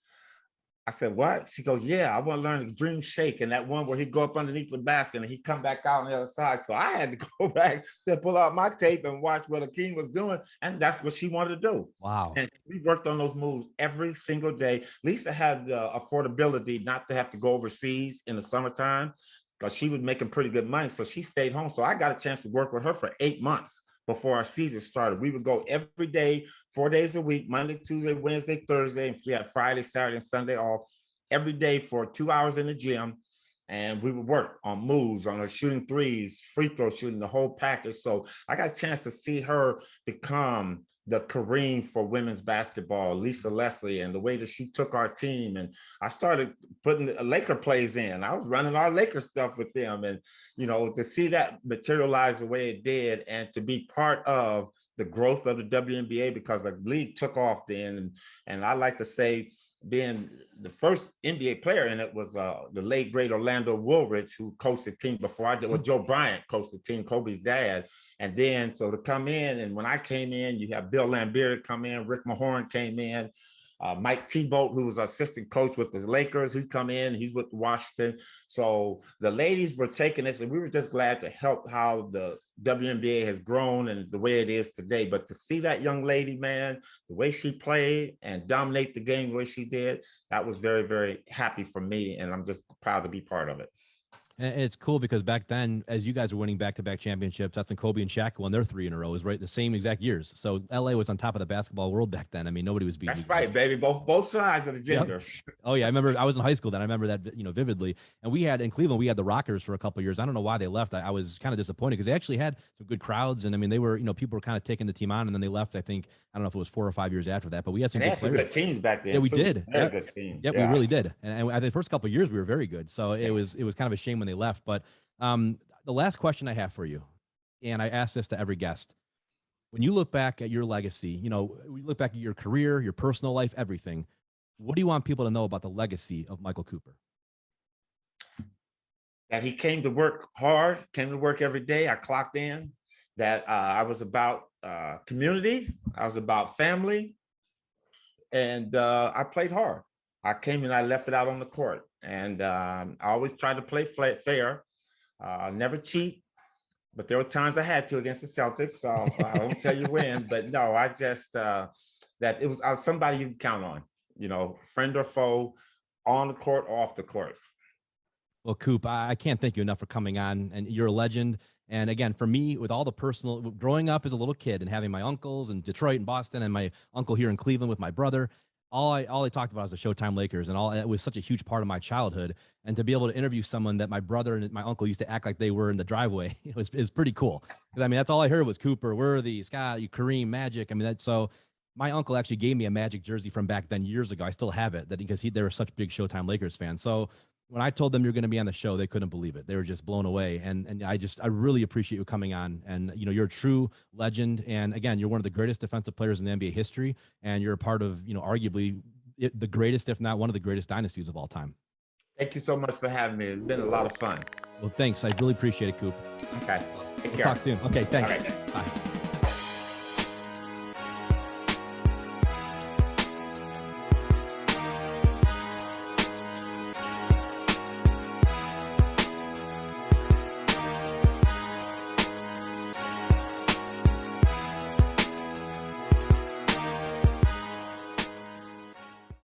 I said, what? She goes, yeah, I want to learn the dream shake. And that one where he'd go up underneath the basket and he'd come back out on the other side. So I had to go back to pull out my tape and watch what Akeem was doing. And that's what she wanted to do. Wow. And we worked on those moves every single day. Lisa had the affordability not to have to go overseas in the summertime because she was making pretty good money. So she stayed home. So I got a chance to work with her for 8 months before our season started. We would go every day, 4 days a week, Monday, Tuesday, Wednesday, Thursday, and we had Friday, Saturday, and Sunday off every day for 2 hours in the gym. And we would work on moves, on her shooting threes, free throw shooting, the whole package. So I got a chance to see her become the Kareem for women's basketball, Lisa Leslie, and the way that she took our team. And I started putting Laker plays in. I was running our Laker stuff with them. And, you know, to see that materialize the way it did and to be part of the growth of the WNBA, because the league took off then. And I like to say, being the first NBA player in it was the late great Orlando Woolridge, who coached the team before I did. Well, Joe Bryant coached the team, Kobe's dad. And then so to come in, and when I came in, you have Bill Laimbeer come in, Rick Mahorn came in, Mike Thibault, who was assistant coach with the Lakers, who come in, he's with Washington. So the ladies were taking this, and we were just glad to help how the WNBA has grown and the way it is today. But to see that young lady, man, the way she played and dominate the game the way she did, that was very, very happy for me. And I'm just proud to be part of it. And it's cool because back then, as you guys were winning back-to-back championships, that's when Kobe and Shaq won their 3 in a row. It was right the same exact years. So LA was on top of the basketball world back then. I mean, nobody was beating. That's right, baby. Both sides of the gender. Yep. Oh yeah, I remember. I was in high school then. I remember that, you know, vividly. And we had in Cleveland, we had the Rockers for a couple of years. I don't know why they left. I was kind of disappointed because they actually had some good crowds, and I mean, they were, you know, people were kind of taking the team on, and then they left. I think I don't know if it was 4 or 5 years after that, but we had some, good teams back then. Yeah, we did. Very good teams. Yep, yeah, we really did. And the first couple of years we were very good. So it was kind of a shame when they left, but. The last question I have for you, and I ask this to every guest, when you look back at your legacy, you know, we look back at your career, your personal life, everything, what do you want people to know about the legacy of Michael Cooper? That he came to work hard, came to work every day. I clocked in, that I was about community, I was about family, and I played hard. I came and I left it out on the court, and I always tried to play fair. Never cheat, but there were times I had to against the Celtics, so I won't tell you when, but no, I just, that I was somebody you can count on, you know, friend or foe, on the court or off the court. Well, Coop, I can't thank you enough for coming on, and you're a legend. And again, for me, with all the personal, growing up as a little kid and having my uncles in Detroit and Boston and my uncle here in Cleveland with my brother, all I talked about was the Showtime Lakers, and it was such a huge part of my childhood. And to be able to interview someone that my brother and my uncle used to act like they were in the driveway, is pretty cool. Because I mean, that's all I heard was Cooper, Worthy, Scott, Kareem, Magic. I mean, so my uncle actually gave me a Magic jersey from back then years ago. I still have it because they were such big Showtime Lakers fans. So when I told them you're going to be on the show, they couldn't believe it. They were just blown away. And I really appreciate you coming on. And, you know, you're a true legend. And again, you're one of the greatest defensive players in the NBA history. And you're a part of, you know, arguably the greatest, if not one of the greatest dynasties of all time. Thank you so much for having me. It's been a lot of fun. Well, thanks. I really appreciate it, Coop. Okay. Take care. We'll talk soon. Okay, thanks. All right. Bye.